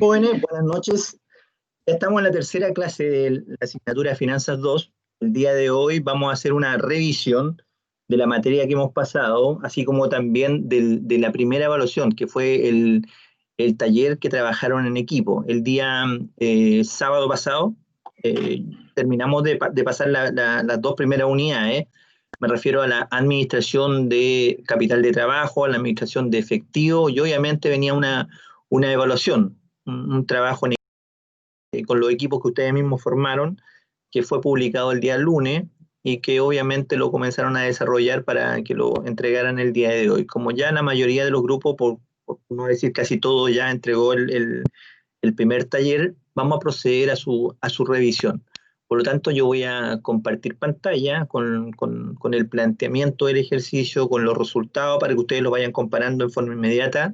Jóvenes, buenas noches. Ya estamos en la tercera clase de la asignatura de Finanzas 2. El día de hoy vamos a hacer una revisión de la materia que hemos pasado, así como también de la primera evaluación, que fue el taller que trabajaron en equipo. El día sábado pasado terminamos de pasar las dos primeras unidades. Me refiero a la administración de capital de trabajo, a la administración de efectivo, y obviamente venía una evaluación, un trabajo con los equipos que ustedes mismos formaron, que fue publicado el día lunes y que obviamente lo comenzaron a desarrollar para que lo entregaran el día de hoy. Como ya la mayoría de los grupos, por no decir casi todo, ya entregó el primer taller, vamos a proceder a su revisión. Por lo tanto, yo voy a compartir pantalla con el planteamiento del ejercicio, con los resultados, para que ustedes lo vayan comparando en forma inmediata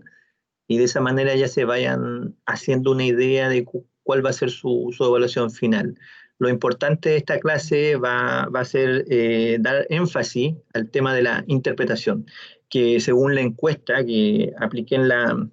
y de esa manera ya se vayan haciendo una idea de cuál va a ser su evaluación final. Lo importante de esta clase va a ser dar énfasis al tema de la interpretación, que según la encuesta que apliqué en la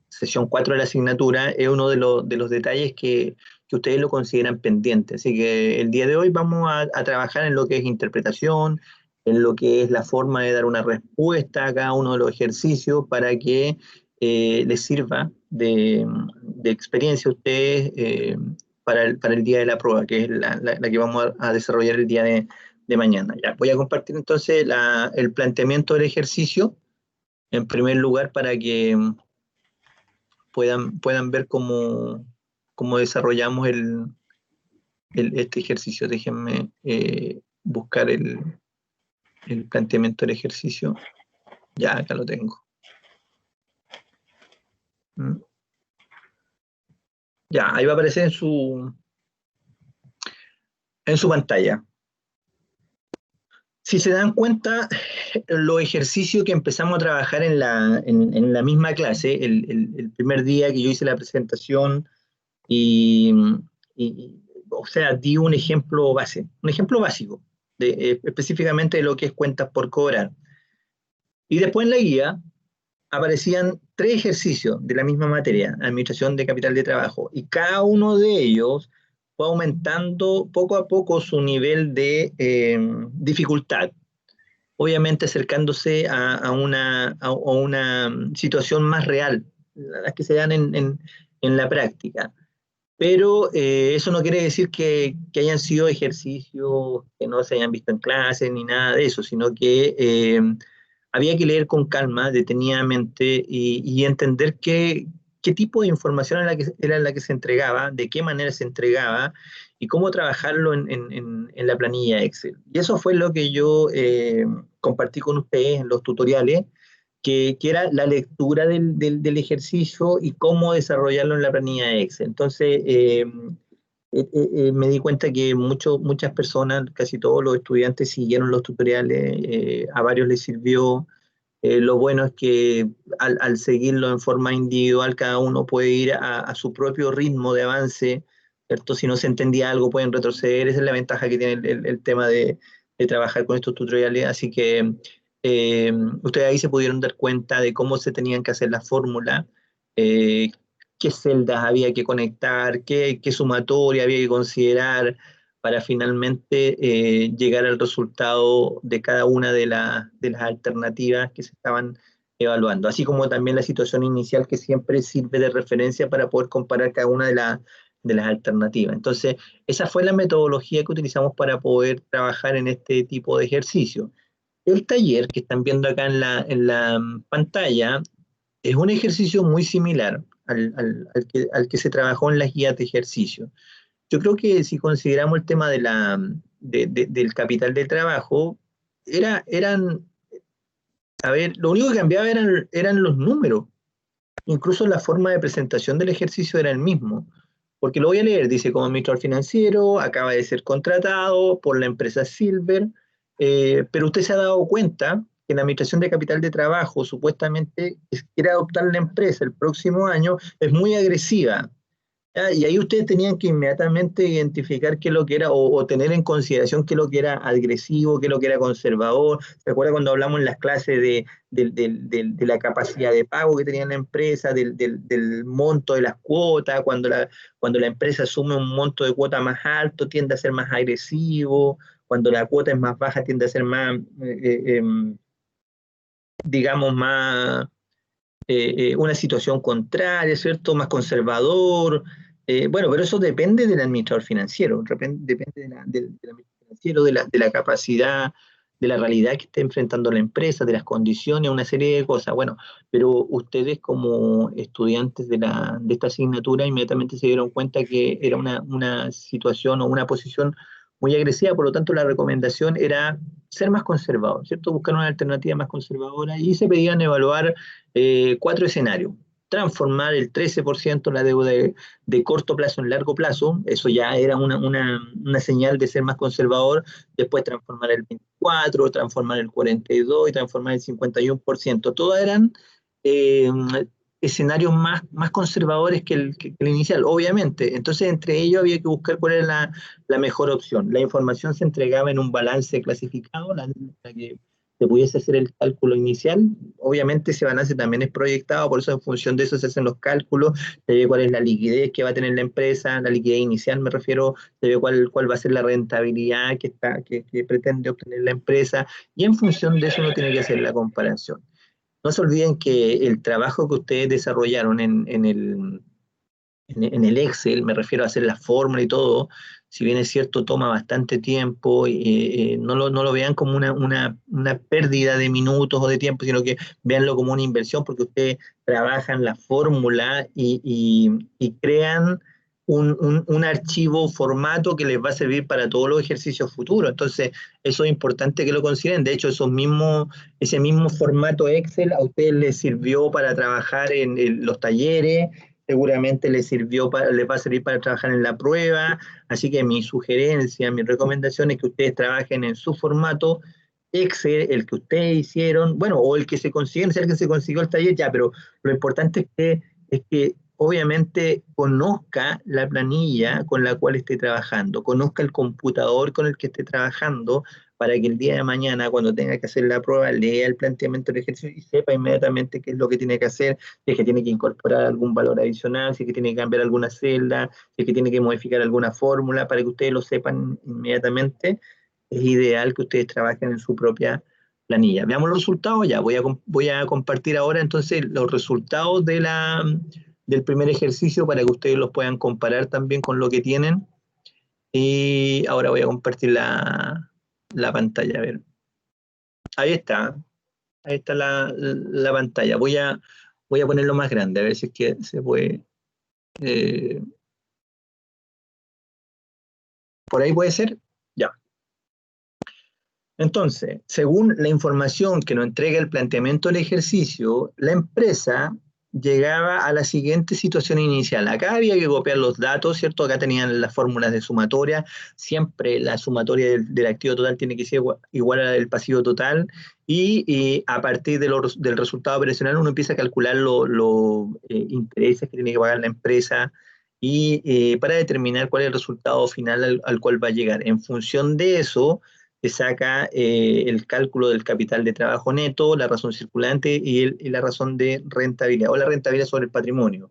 sesión 4 de la asignatura, es uno de los detalles que ustedes lo consideran pendiente. Así que el día de hoy vamos a trabajar en lo que es interpretación, en lo que es la forma de dar una respuesta a cada uno de los ejercicios para que les sirva de experiencia a ustedes para el día de la prueba, que es la que vamos a desarrollar el día de mañana. Ya, voy a compartir entonces el planteamiento del ejercicio, en primer lugar, para que puedan ver cómo desarrollamos este ejercicio. Déjenme buscar el planteamiento del ejercicio. Ya, acá lo tengo. Ya, ahí va a aparecer en su pantalla. Si se dan cuenta, los ejercicios que empezamos a trabajar en la misma clase, el primer día que yo hice la presentación y, o sea, di un ejemplo básico, específicamente de lo que es cuentas por cobrar. Y después en la guía aparecían 3 ejercicios de la misma materia, administración de capital de trabajo, y cada uno de ellos fue aumentando poco a poco su nivel de dificultad, obviamente acercándose a una situación más real, las que se dan en la práctica. Pero eso no quiere decir que hayan sido ejercicios que no se hayan visto en clase ni nada de eso, sino que había que leer con calma, detenidamente, y entender qué tipo de información era la que se entregaba, de qué manera se entregaba y cómo trabajarlo en la planilla Excel. Y eso fue lo que yo compartí con ustedes en los tutoriales, que era la lectura del ejercicio y cómo desarrollarlo en la planilla Excel. Entonces, me di cuenta que muchas personas, casi todos los estudiantes, siguieron los tutoriales, a varios les sirvió. Lo bueno es que al seguirlo en forma individual, cada uno puede ir a su propio ritmo de avance, ¿cierto? Si no se entendía algo, pueden retroceder. Esa es la ventaja que tiene el tema de trabajar con estos tutoriales. Así que ustedes ahí se pudieron dar cuenta de cómo se tenían que hacer las fórmulas, eh, qué celdas había que conectar, qué sumatoria había que considerar para finalmente llegar al resultado de cada una de las alternativas que se estaban evaluando, así como también la situación inicial, que siempre sirve de referencia para poder comparar cada una de las alternativas. Entonces, esa fue la metodología que utilizamos para poder trabajar en este tipo de ejercicio. El taller que están viendo acá en la pantalla es un ejercicio muy similar al que se trabajó en las guías de ejercicio. Yo creo que si consideramos el tema del capital de trabajo, a ver, lo único que cambiaba eran los números. Incluso la forma de presentación del ejercicio era el mismo. Porque lo voy a leer, dice: como administrador financiero, acaba de ser contratado por la empresa Silver, pero usted se ha dado cuenta que la administración de capital de trabajo, supuestamente, quiere adoptar la empresa el próximo año, es muy agresiva. Ya, y ahí ustedes tenían que inmediatamente identificar qué es lo que era, o tener en consideración qué es lo que era agresivo, qué es lo que era conservador. ¿Se acuerda cuando hablamos en las clases de la capacidad de pago que tenía la empresa, del monto de las cuotas? Cuando la empresa asume un monto de cuota más alto, tiende a ser más agresivo. Cuando la cuota es más baja, tiende a ser más, digamos, más una situación contraria, ¿cierto? Más conservador. Bueno, pero eso depende del administrador financiero, depende del administrador financiero, de la capacidad, de la realidad que está enfrentando la empresa, de las condiciones, una serie de cosas. Bueno, pero ustedes como estudiantes de esta asignatura inmediatamente se dieron cuenta que era una situación o una posición muy agresiva, por lo tanto la recomendación era ser más conservador, ¿cierto? Buscar una alternativa más conservadora y se pedían evaluar 4 escenarios. Transformar el 13% en la deuda de corto plazo en largo plazo, eso ya era una señal de ser más conservador. Después transformar el 24%, transformar el 42% y transformar el 51%. Todas eran eh, escenarios más conservadores que el inicial, obviamente. Entonces, entre ellos había que buscar cuál era la mejor opción. La información se entregaba en un balance clasificado, la que se pudiese hacer el cálculo inicial. Obviamente ese balance también es proyectado, por eso en función de eso se hacen los cálculos, se ve cuál es la liquidez que va a tener la empresa, la liquidez inicial me refiero, se ve cuál va a ser la rentabilidad que pretende obtener la empresa, y en función de eso uno tiene que hacer la comparación. No se olviden que el trabajo que ustedes desarrollaron en el Excel, me refiero a hacer la fórmula y todo, si bien es cierto, toma bastante tiempo, no lo vean como una pérdida de minutos o de tiempo, sino que véanlo como una inversión, porque ustedes trabajan la fórmula y crean un archivo formato que les va a servir para todos los ejercicios futuros. Entonces, eso es importante que lo consideren. De hecho, ese mismo formato Excel a ustedes les sirvió para trabajar en los talleres, seguramente les va a servir para trabajar en la prueba. Así que mi sugerencia, mi recomendación es que ustedes trabajen en su formato Excel, el que ustedes hicieron, bueno, o el que se consiguen, si alguien se consiguió el taller, ya, pero lo importante es que obviamente conozca la planilla con la cual esté trabajando, conozca el computador con el que esté trabajando, para que el día de mañana, cuando tenga que hacer la prueba, lea el planteamiento del ejercicio y sepa inmediatamente qué es lo que tiene que hacer, si es que tiene que incorporar algún valor adicional, si es que tiene que cambiar alguna celda, si es que tiene que modificar alguna fórmula, para que ustedes lo sepan inmediatamente. Es ideal que ustedes trabajen en su propia planilla. Veamos los resultados ya. Voy a compartir ahora entonces los resultados del primer ejercicio para que ustedes los puedan comparar también con lo que tienen. Y ahora voy a compartir la pantalla. A ver, ahí está. Ahí está la pantalla. Voy a ponerlo más grande, a ver si es que se puede. eh, ¿Por ahí puede ser? Ya. Entonces, según la información que nos entrega el planteamiento del ejercicio, la empresa llegaba a la siguiente situación inicial. Acá había que copiar los datos, ¿cierto? Acá tenían las fórmulas de sumatoria. Siempre la sumatoria del activo total tiene que ser igual al pasivo total. Y a partir del resultado operacional uno empieza a calcular los intereses que tiene que pagar la empresa y para determinar cuál es el resultado final al cual va a llegar. En función de eso se saca el cálculo del capital de trabajo neto, la razón circulante y la razón de rentabilidad, o la rentabilidad sobre el patrimonio.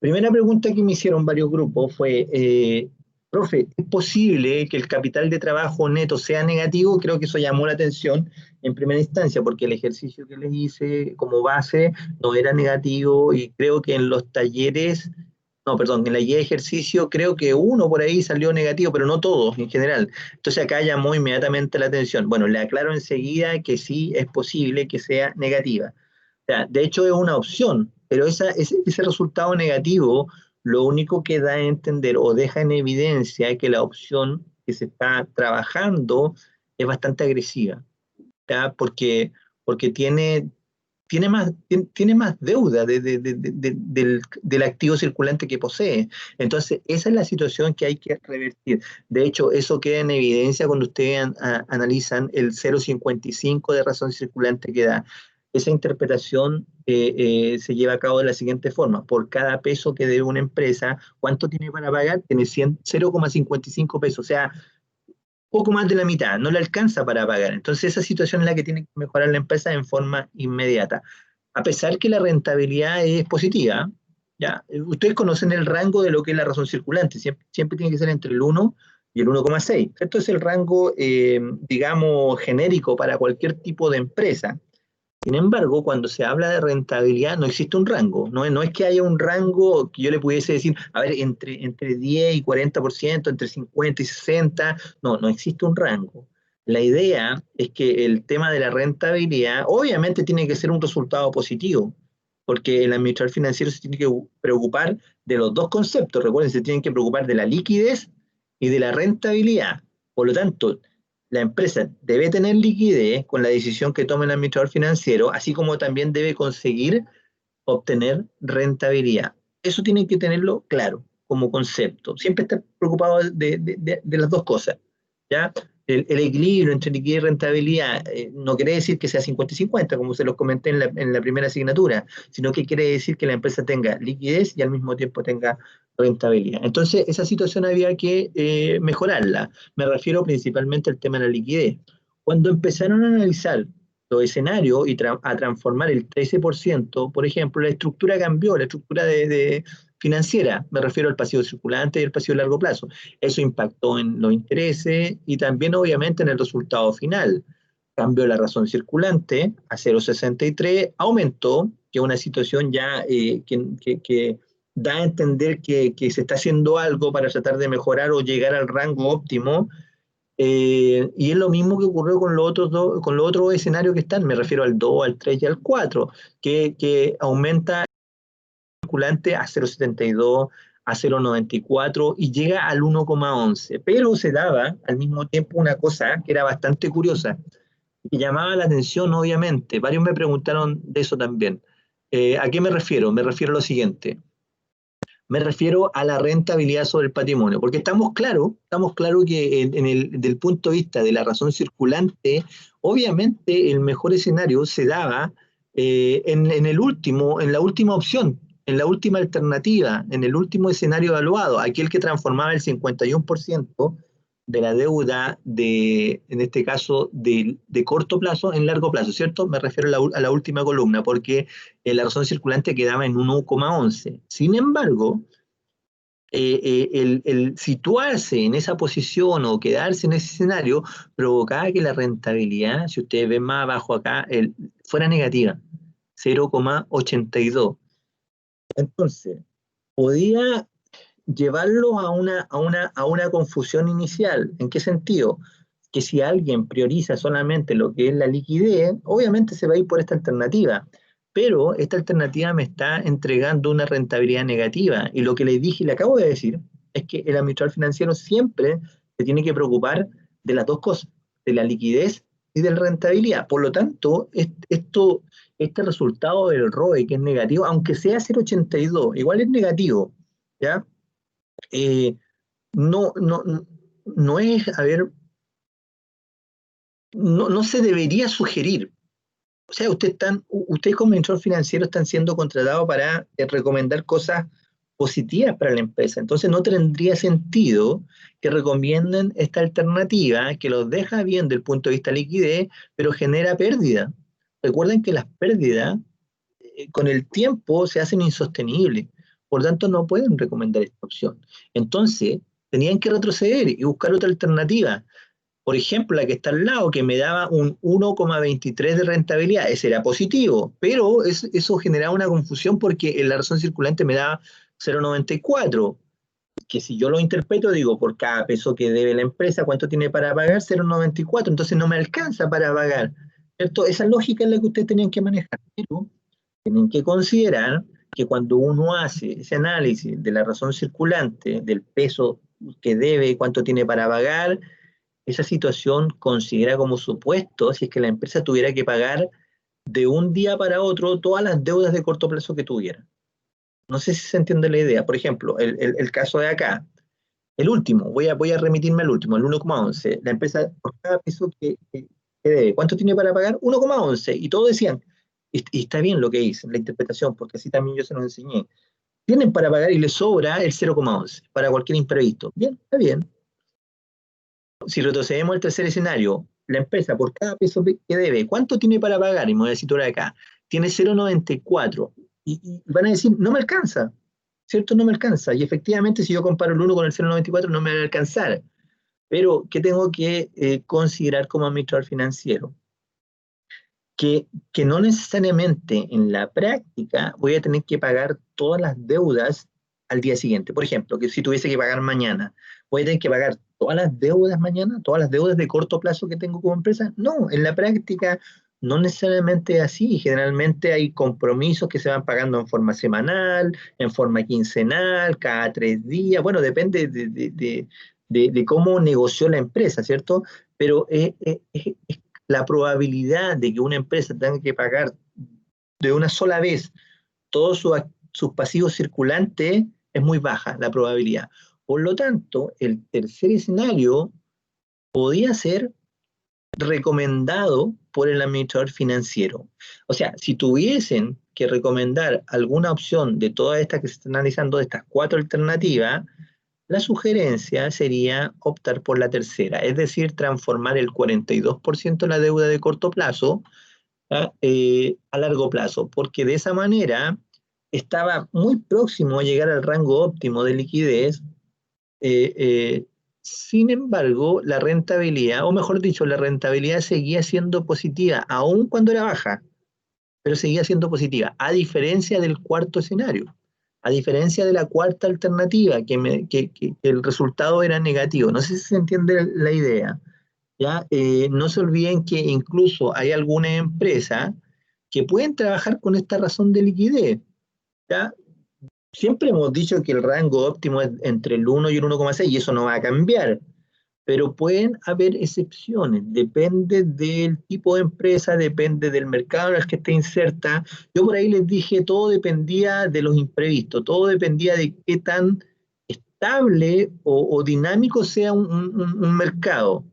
Primera pregunta que me hicieron varios grupos fue, profe, ¿es posible que el capital de trabajo neto sea negativo? Creo que eso llamó la atención en primera instancia, porque el ejercicio que les hice como base no era negativo, y creo que en los talleres, no, perdón, en la guía de ejercicio creo que uno por ahí salió negativo, pero no todos en general. Entonces acá llamó inmediatamente la atención. Bueno, le aclaro enseguida que sí es posible que sea negativa. O sea, de hecho es una opción, pero ese resultado negativo lo único que da a entender o deja en evidencia que la opción que se está trabajando es bastante agresiva, ¿ya? Porque tiene más deuda del activo circulante que posee. Entonces, esa es la situación que hay que revertir. De hecho, eso queda en evidencia cuando ustedes analizan el 0,55 de razón circulante que da. esa interpretación se lleva a cabo de la siguiente forma: por cada peso que debe una empresa, ¿cuánto tiene para pagar? Tiene 0,55 pesos, o sea, poco más de la mitad, no le alcanza para pagar. Entonces esa situación es la que tiene que mejorar la empresa en forma inmediata. A pesar que la rentabilidad es positiva, ¿ya? Ustedes conocen el rango de lo que es la razón circulante, siempre tiene que ser entre el 1 y el 1,6. Esto es el rango, digamos, genérico para cualquier tipo de empresa. Sin embargo, cuando se habla de rentabilidad, no existe un rango. No es que haya un rango que yo le pudiese decir, a ver, entre 10 y 40%, entre 50 y 60. No existe un rango. La idea es que el tema de la rentabilidad, obviamente tiene que ser un resultado positivo, porque el administrador financiero se tiene que preocupar de los dos conceptos. Recuerden, se tienen que preocupar de la liquidez y de la rentabilidad. Por lo tanto, la empresa debe tener liquidez con la decisión que tome el administrador financiero, así como también debe conseguir obtener rentabilidad. Eso tienen que tenerlo claro como concepto. Siempre estar preocupado de las dos cosas, ¿ya? El equilibrio entre liquidez y rentabilidad no quiere decir que sea 50 y 50, como se los comenté en la primera asignatura, sino que quiere decir que la empresa tenga liquidez y al mismo tiempo tenga rentabilidad. Entonces, esa situación había que mejorarla. Me refiero principalmente al tema de la liquidez. Cuando empezaron a analizar los escenarios y a transformar el 13%, por ejemplo, la estructura cambió, la estructura financiera, me refiero al pasivo circulante y el pasivo de largo plazo. Eso impactó en los intereses y también obviamente en el resultado final. Cambió la razón circulante a 0,63, aumentó, que es una situación ya que da a entender que se está haciendo algo para tratar de mejorar o llegar al rango óptimo, y es lo mismo que ocurrió con con los otros escenarios que están, me refiero al 2, al 3 y al 4, que aumenta el circulante a 0,72, a 0,94 y llega al 1,11. Pero se daba al mismo tiempo una cosa que era bastante curiosa, y llamaba la atención, obviamente. Varios me preguntaron de eso también. ¿A qué me refiero? Me refiero a lo siguiente. Me refiero a la rentabilidad sobre el patrimonio, porque estamos claro que del punto de vista de la razón circulante, obviamente el mejor escenario se daba en la última opción, en la última alternativa, en el último escenario evaluado, aquel que transformaba el 51% de la deuda en este caso, de corto plazo en largo plazo, ¿cierto? Me refiero a la última columna, porque la razón circulante quedaba en 1,11. Sin embargo, el situarse en esa posición o quedarse en ese escenario provocaba que la rentabilidad, si ustedes ven más abajo acá, fuera negativa, 0,82. Entonces, podía llevarlo a una confusión inicial. ¿En qué sentido? Que si alguien prioriza solamente lo que es la liquidez, obviamente se va a ir por esta alternativa, pero esta alternativa me está entregando una rentabilidad negativa, y lo que le dije y le acabo de decir es que el administrador financiero siempre se tiene que preocupar de las dos cosas, de la liquidez y de la rentabilidad. Por lo tanto, este resultado del ROE, que es negativo, aunque sea 0,82, igual es negativo, ¿ya? Eh, no, no, no es, a ver, no se debería sugerir. O sea, ustedes como administrador financiero están siendo contratados para recomendar cosas positivas para la empresa. Entonces no tendría sentido que recomienden esta alternativa que los deja bien del punto de vista de liquidez, pero genera pérdida. Recuerden que las pérdidas con el tiempo se hacen insostenibles. Por tanto, no pueden recomendar esta opción. Entonces, tenían que retroceder y buscar otra alternativa. Por ejemplo, la que está al lado, que me daba un 1,23 de rentabilidad, ese era positivo, pero eso generaba una confusión porque en la razón circulante me daba 0,94, que si yo lo interpreto, digo, por cada peso que debe la empresa, ¿cuánto tiene para pagar? 0,94, entonces no me alcanza para pagar, ¿cierto? Esa lógica es la que ustedes tenían que manejar, pero tienen que considerar que cuando uno hace ese análisis de la razón circulante, del peso que debe, cuánto tiene para pagar, esa situación considera como supuesto si es que la empresa tuviera que pagar de un día para otro todas las deudas de corto plazo que tuviera. No sé si se entiende la idea. Por ejemplo, el caso de acá, el último, voy a remitirme al último, el 1,11. La empresa, por cada peso que debe, ¿cuánto tiene para pagar? 1,11. Y todos decían, y está bien lo que dicen, la interpretación, porque así también yo se los enseñé. Tienen para pagar y les sobra el 0,11 para cualquier imprevisto. Bien, está bien. Si retrocedemos al tercer escenario, la empresa por cada peso que debe, ¿cuánto tiene para pagar? Y me voy a situar acá. Tiene 0,94. Y van a decir, no me alcanza, ¿cierto? No me alcanza. Y efectivamente, si yo comparo el 1 con el 0,94, no me va a alcanzar. Pero, ¿qué tengo que considerar como administrador financiero? Que no necesariamente en la práctica voy a tener que pagar todas las deudas al día siguiente. Por ejemplo, que si tuviese que pagar mañana, ¿voy a tener que pagar todas las deudas mañana? ¿Todas las deudas de corto plazo que tengo como empresa? No, en la práctica no necesariamente es así. Generalmente hay compromisos que se van pagando en forma semanal, en forma quincenal, cada 3 días. Bueno, depende de cómo negoció la empresa, ¿cierto? Pero la probabilidad de que una empresa tenga que pagar de una sola vez todos sus pasivos circulantes es muy baja, la probabilidad. Por lo tanto, el tercer escenario podía ser recomendado por el administrador financiero. O sea, si tuviesen que recomendar alguna opción de todas estas que se están analizando, de estas 4 alternativas, la sugerencia sería optar por la tercera, es decir, transformar el 42% de la deuda de corto plazo a largo plazo, porque de esa manera estaba muy próximo a llegar al rango óptimo de liquidez. eh, eh, Sin embargo, la rentabilidad, o mejor dicho, la rentabilidad seguía siendo positiva, aun cuando era baja, pero seguía siendo positiva, a diferencia del cuarto escenario, a diferencia de la cuarta alternativa, que el resultado era negativo. No sé si se entiende la idea. ¿Ya? No se olviden que incluso hay algunas empresas que pueden trabajar con esta razón de liquidez. ¿Ya? Siempre hemos dicho que el rango óptimo es entre el 1 y el 1,6 y eso no va a cambiar, pero pueden haber excepciones, depende del tipo de empresa, depende del mercado en el que esté inserta. Yo por ahí les dije, todo dependía de los imprevistos, todo dependía de qué tan estable o dinámico sea un mercado.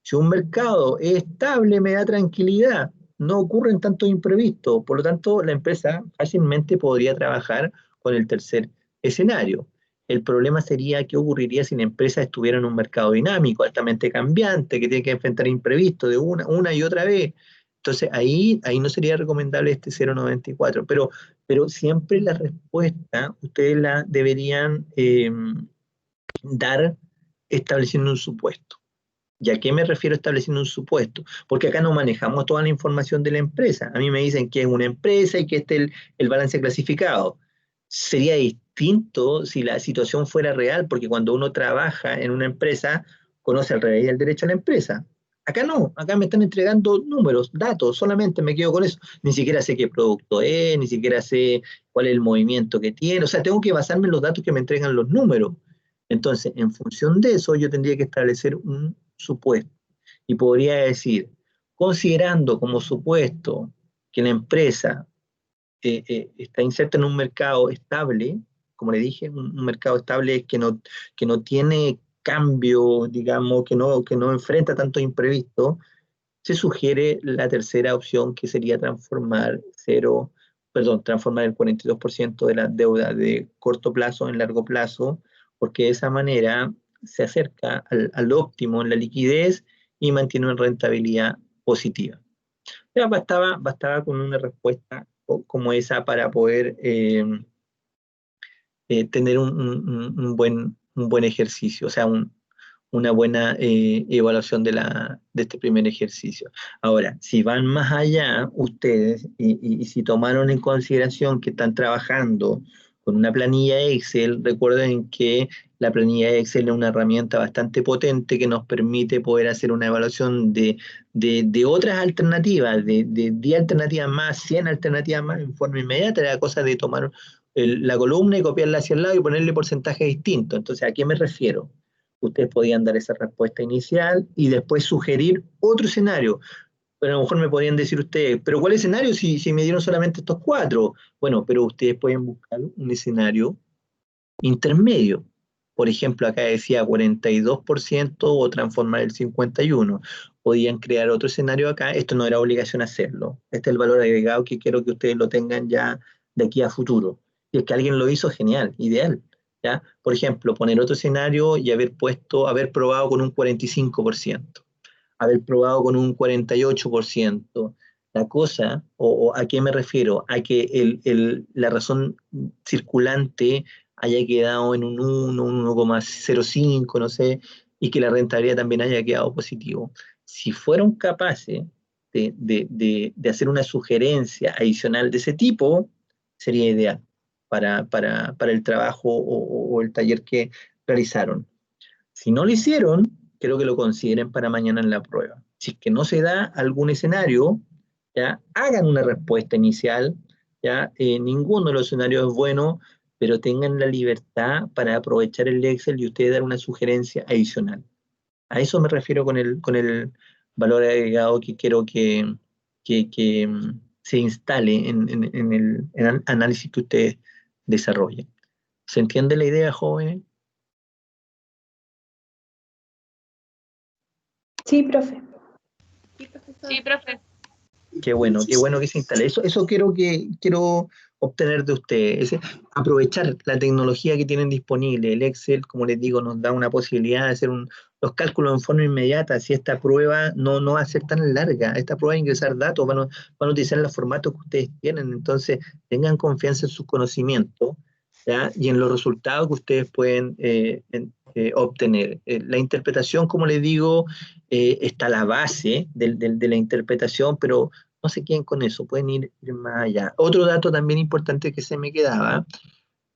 Si un mercado es estable, me da tranquilidad, no ocurren tantos imprevistos, por lo tanto la empresa fácilmente podría trabajar con el tercer escenario. El problema sería qué ocurriría si la empresa estuviera en un mercado dinámico, altamente cambiante, que tiene que enfrentar imprevistos de una y otra vez. Entonces ahí no sería recomendable este 0,94, pero siempre la respuesta ustedes la deberían dar estableciendo un supuesto. ¿Y a qué me refiero estableciendo un supuesto? Porque acá no manejamos toda la información de la empresa. A mí me dicen que es una empresa y que este es el balance clasificado. Sería distinto si la situación fuera real, porque cuando uno trabaja en una empresa, conoce al revés y al derecho a la empresa. Acá no, acá me están entregando números, datos, solamente me quedo con eso. Ni siquiera sé qué producto es, ni siquiera sé cuál es el movimiento que tiene. O sea, tengo que basarme en los datos que me entregan los números. Entonces, en función de eso, yo tendría que establecer un supuesto. Y podría decir, considerando como supuesto que la empresa está inserta en un mercado estable, como le dije, un mercado estable que no tiene cambio, digamos, que no enfrenta tanto imprevisto, se sugiere la tercera opción que sería transformar el 42% de la deuda de corto plazo en largo plazo, porque de esa manera se acerca al óptimo en la liquidez y mantiene una rentabilidad positiva. Ya bastaba con una respuesta como esa para poder tener un buen ejercicio, o sea, una buena evaluación de este primer ejercicio. Ahora, si van más allá ustedes y si tomaron en consideración que están trabajando con una planilla Excel, recuerden que la planilla Excel es una herramienta bastante potente que nos permite poder hacer una evaluación de otras alternativas, de 10 alternativas más, 100 alternativas más en forma inmediata. Era cosa de tomar la columna y copiarla hacia el lado y ponerle porcentaje distinto. Entonces, ¿a qué me refiero? Ustedes podían dar esa respuesta inicial y después sugerir otro escenario. Pero a lo mejor me podrían decir ustedes, ¿pero cuál escenario si me dieron solamente estos 4? Bueno, pero ustedes pueden buscar un escenario intermedio. Por ejemplo, acá decía 42% o transformar el 51%. Podían crear otro escenario acá. Esto no era obligación hacerlo. Este es el valor agregado que quiero que ustedes lo tengan ya de aquí a futuro. Si es que alguien lo hizo, genial, ideal. ¿Ya? Por ejemplo, poner otro escenario y haber probado con un 45%, haber probado con un 48%. La cosa, o a qué me refiero, a que la razón circulante haya quedado en un 1, un 1,05, no sé, y que la rentabilidad también haya quedado positivo. Si fueron capaces de hacer una sugerencia adicional de ese tipo, sería ideal para el trabajo o el taller que realizaron. Si no lo hicieron, creo que lo consideren para mañana en la prueba. Si es que no se da algún escenario, ya hagan una respuesta inicial, ya ninguno de los escenarios es bueno, pero tengan la libertad para aprovechar el Excel y ustedes dar una sugerencia adicional. A eso me refiero con el valor agregado que quiero que se instale en el análisis que ustedes desarrollen. ¿Se entiende la idea, jóvenes? Sí, profe. Sí, profe. Qué bueno que se instale. Eso quiero obtener de ustedes. Aprovechar la tecnología que tienen disponible. El Excel, como les digo, nos da una posibilidad de hacer los cálculos en forma inmediata. Si esta prueba no va a ser tan larga, esta prueba de ingresar datos van a utilizar los formatos que ustedes tienen. Entonces, tengan confianza en sus conocimientos, ¿ya? Y en los resultados que ustedes pueden obtener. La interpretación, como les digo, está la base de la interpretación, pero no se queden con eso, pueden ir más allá. Otro dato también importante que se me quedaba,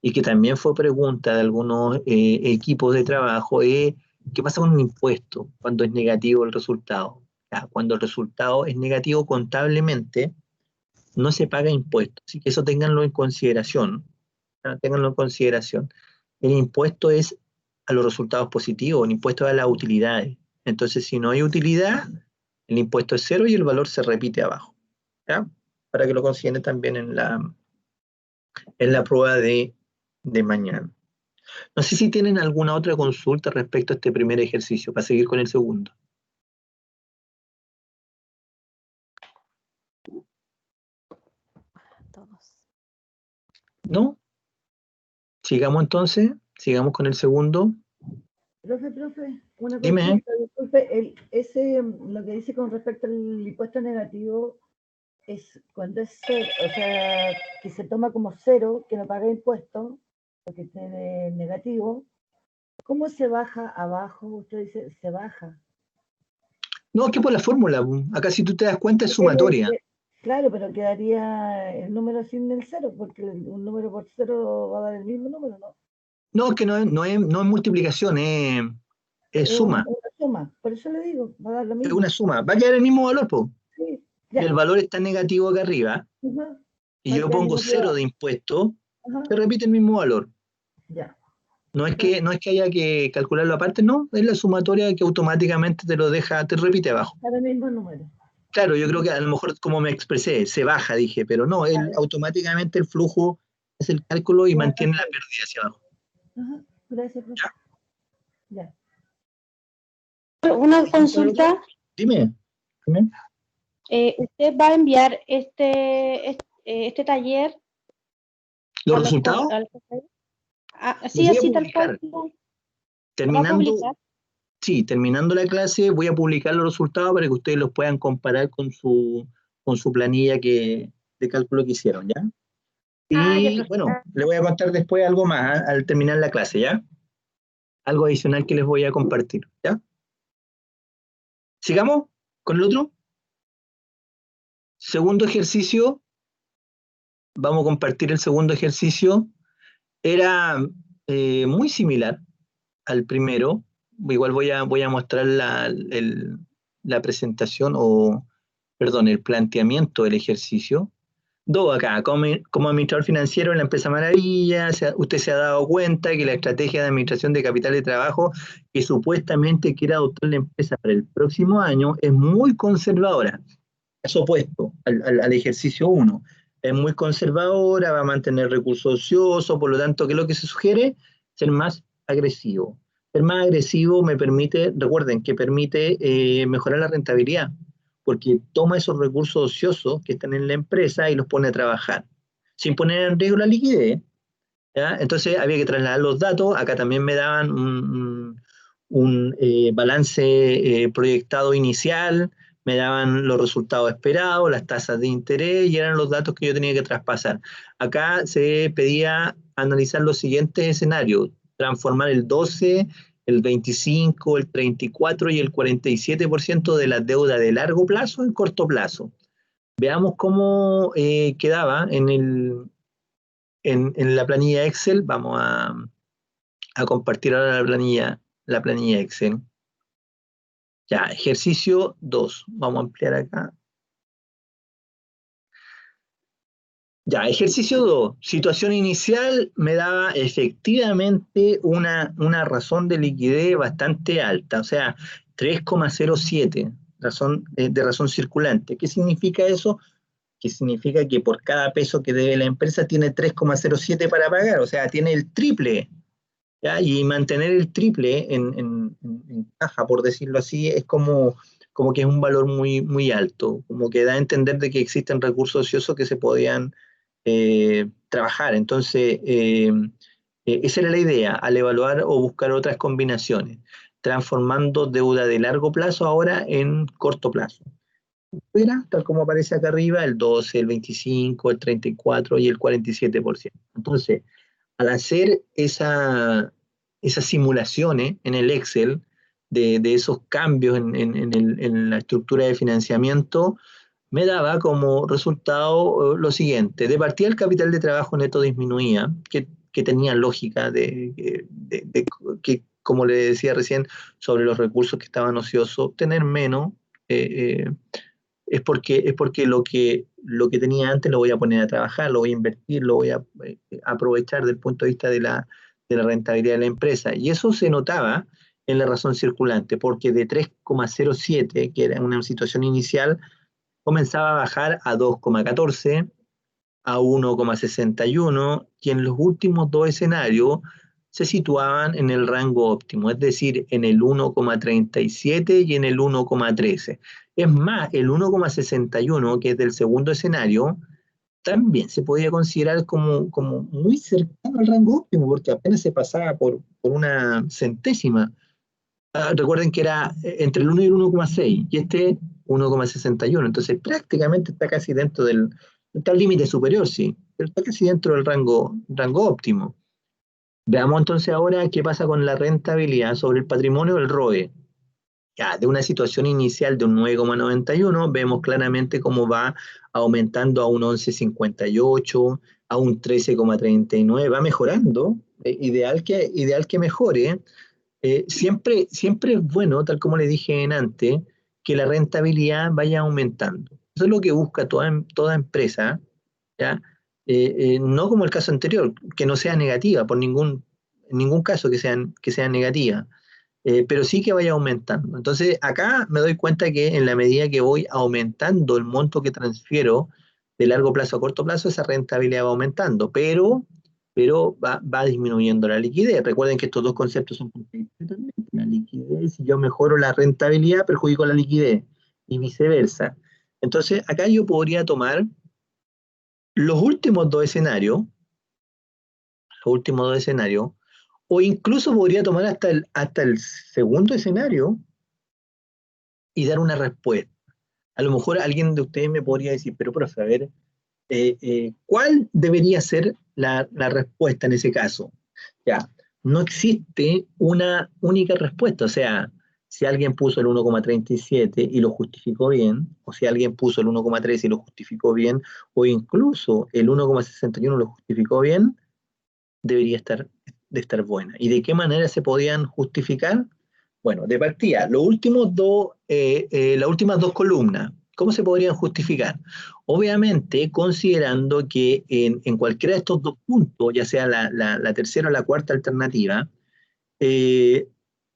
y que también fue pregunta de algunos equipos de trabajo, es qué pasa con un impuesto cuando es negativo el resultado. Ya, cuando el resultado es negativo contablemente, no se paga impuesto, así que eso ténganlo en consideración. ¿Ya? Ténganlo en consideración. El impuesto es a los resultados positivos, el impuesto es a las utilidades. Entonces, si no hay utilidad, el impuesto es cero y el valor se repite abajo. ¿Ya? Para que lo consideren también en la prueba de mañana. No sé si tienen alguna otra consulta respecto a este primer ejercicio, para seguir con el segundo. Todos. ¿No? Sigamos entonces, sigamos con el segundo. Profe, una Dime. consulta, disculpe, lo que dice con respecto al impuesto negativo es cuando es cero, o sea, que se toma como cero, que no paga impuestos, porque esté negativo. ¿Cómo se baja abajo? Usted dice, se baja. No, que por la fórmula. Acá si tú te das cuenta es sumatoria. Claro, pero quedaría el número sin el cero, porque un número por cero va a dar el mismo número, ¿no? No, es que no es multiplicación, es suma. Una suma, por eso le digo, va a dar lo mismo. Es una suma. Va a quedar el mismo valor, po. Sí, Y el valor está negativo acá arriba. Ajá. Y yo pongo cero de impuesto, Ajá. se repite el mismo valor. Ya. No es que haya que calcularlo aparte, no, es la sumatoria que automáticamente te lo deja, te repite abajo. Para el mismo número. Claro, yo creo que a lo mejor como me expresé, se baja, dije, pero no, automáticamente el flujo es el cálculo y mantiene la pérdida hacia abajo. Ajá. Gracias, profe. Ya. Una consulta. Dime. ¿Usted va a enviar este taller? ¿Los resultados? Sí, así tal cual. Terminando la clase voy a publicar los resultados para que ustedes los puedan comparar con su planilla de cálculo que hicieron, ¿ya? Y bueno, le voy a contar después algo más al terminar la clase, ¿ya? Algo adicional que les voy a compartir, ¿ya? ¿Sigamos con el otro? Segundo ejercicio. Vamos a compartir el segundo ejercicio. Era muy similar al primero. Igual voy a mostrar la presentación el planteamiento del ejercicio. Acá, como administrador financiero en la empresa Maravilla, usted se ha dado cuenta que la estrategia de administración de capital de trabajo que supuestamente quiere adoptar la empresa para el próximo año es muy conservadora. Es opuesto al ejercicio 1. Es muy conservadora, va a mantener recursos ociosos, por lo tanto, ¿qué es lo que se sugiere? Ser más agresivo. Ser más agresivo me permite, recuerden, que permite mejorar la rentabilidad, porque toma esos recursos ociosos que están en la empresa y los pone a trabajar, sin poner en riesgo la liquidez, ¿ya? Entonces había que trasladar los datos. Acá también me daban un balance proyectado inicial, me daban los resultados esperados, las tasas de interés, y eran los datos que yo tenía que traspasar. Acá se pedía analizar los siguientes escenarios: transformar el 12, el 25, el 34 y el 47% de la deuda de largo plazo en corto plazo. Veamos cómo quedaba en la planilla Excel. Vamos a compartir ahora la planilla Excel. Ya, ejercicio 2. Vamos a ampliar acá. Ya, ejercicio 2. Situación inicial me daba efectivamente una razón de liquidez bastante alta, o sea, 3,07 de razón circulante. ¿Qué significa eso? Que significa que por cada peso que debe la empresa tiene 3,07 para pagar, o sea, tiene el triple, ¿ya? Y mantener el triple en caja, por decirlo así, es como que es un valor muy, muy alto, como que da a entender de que existen recursos ociosos que se podían trabajar. Entonces, esa era la idea, al evaluar o buscar otras combinaciones, transformando deuda de largo plazo ahora en corto plazo. Era, tal como aparece acá arriba, el 12, el 25, el 34 y el 47%. Entonces, al hacer esas simulaciones en el Excel de esos cambios en la estructura de financiamiento, me daba como resultado lo siguiente: de partida el capital de trabajo neto disminuía, que tenía lógica que, como le decía recién, sobre los recursos que estaban ociosos, tener menos es porque lo que tenía antes lo voy a poner a trabajar, lo voy a invertir, lo voy a aprovechar desde el punto de vista de la rentabilidad de la empresa. Y eso se notaba en la razón circulante, porque de 3,07, que era una situación inicial, comenzaba a bajar a 2,14, a 1,61, y en los últimos dos escenarios se situaban en el rango óptimo, es decir, en el 1,37 y en el 1,13. Es más, el 1,61, que es del segundo escenario, también se podía considerar como muy cercano al rango óptimo, porque apenas se pasaba por una centésima. Recuerden que era entre el 1 y el 1,6, y este 1,61, entonces prácticamente está casi dentro está al límite superior, sí, pero está casi dentro del rango óptimo. Veamos entonces ahora qué pasa con la rentabilidad sobre el patrimonio del ROE. Ya, de una situación inicial de un 9,91, vemos claramente cómo va aumentando a un 11,58, a un 13,39, va mejorando. Ideal que mejore. Siempre es bueno, tal como le dije antes, que la rentabilidad vaya aumentando. Eso es lo que busca toda empresa, ¿ya? No como el caso anterior, que no sea negativa, en ningún caso que sea negativa, pero sí que vaya aumentando. Entonces, acá me doy cuenta que en la medida que voy aumentando el monto que transfiero de largo plazo a corto plazo, esa rentabilidad va aumentando, pero va disminuyendo la liquidez. Recuerden que estos dos conceptos son contradictorios también. La liquidez, si yo mejoro la rentabilidad, perjudico la liquidez, y viceversa. Entonces, acá yo podría tomar los últimos dos escenarios, o incluso podría tomar hasta el segundo escenario y dar una respuesta. A lo mejor alguien de ustedes me podría decir, pero profe, a ver, ¿cuál debería ser la respuesta en ese caso? Ya, no existe una única respuesta. O sea, si alguien puso el 1,37 y lo justificó bien, o si alguien puso el 1,3 y lo justificó bien, o incluso el 1,61 lo justificó bien, debería estar buena. ¿Y de qué manera se podían justificar? Bueno, de partida, las últimas dos columnas, ¿cómo se podrían justificar? Obviamente, considerando que en cualquiera de estos dos puntos, ya sea la tercera o la cuarta alternativa,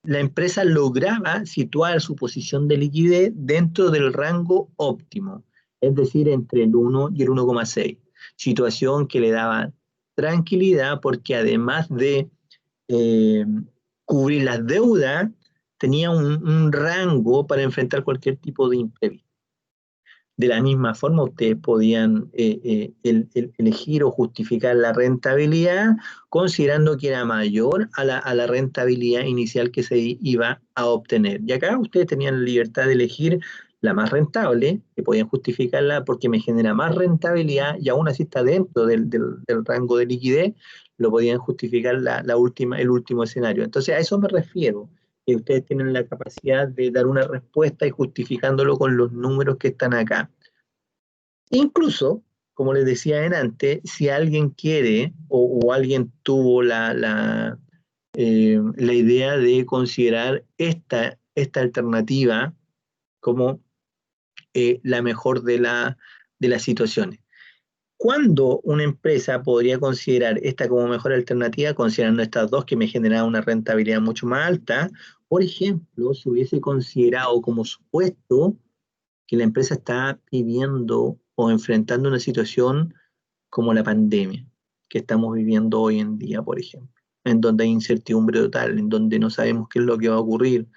la empresa lograba situar su posición de liquidez dentro del rango óptimo, es decir, entre el 1 y el 1,6, situación que le daba tranquilidad, porque además de cubrir las deudas, tenía un rango para enfrentar cualquier tipo de imprevisto. De la misma forma, ustedes podían elegir o justificar la rentabilidad considerando que era mayor a la rentabilidad inicial que se iba a obtener. Y acá ustedes tenían la libertad de elegir la más rentable, que podían justificarla porque me genera más rentabilidad y aún así está dentro del rango de liquidez, lo podían justificar el último escenario. Entonces a eso me refiero, que ustedes tienen la capacidad de dar una respuesta y justificándolo con los números que están acá. Incluso, como les decía antes, si alguien quiere o alguien tuvo la idea de considerar esta alternativa como la mejor de las situaciones. ¿Cuándo una empresa podría considerar esta como mejor alternativa, considerando estas dos que me generan una rentabilidad mucho más alta? Por ejemplo, si hubiese considerado como supuesto que la empresa está viviendo o enfrentando una situación como la pandemia que estamos viviendo hoy en día, por ejemplo, en donde hay incertidumbre total, en donde no sabemos qué es lo que va a ocurrir.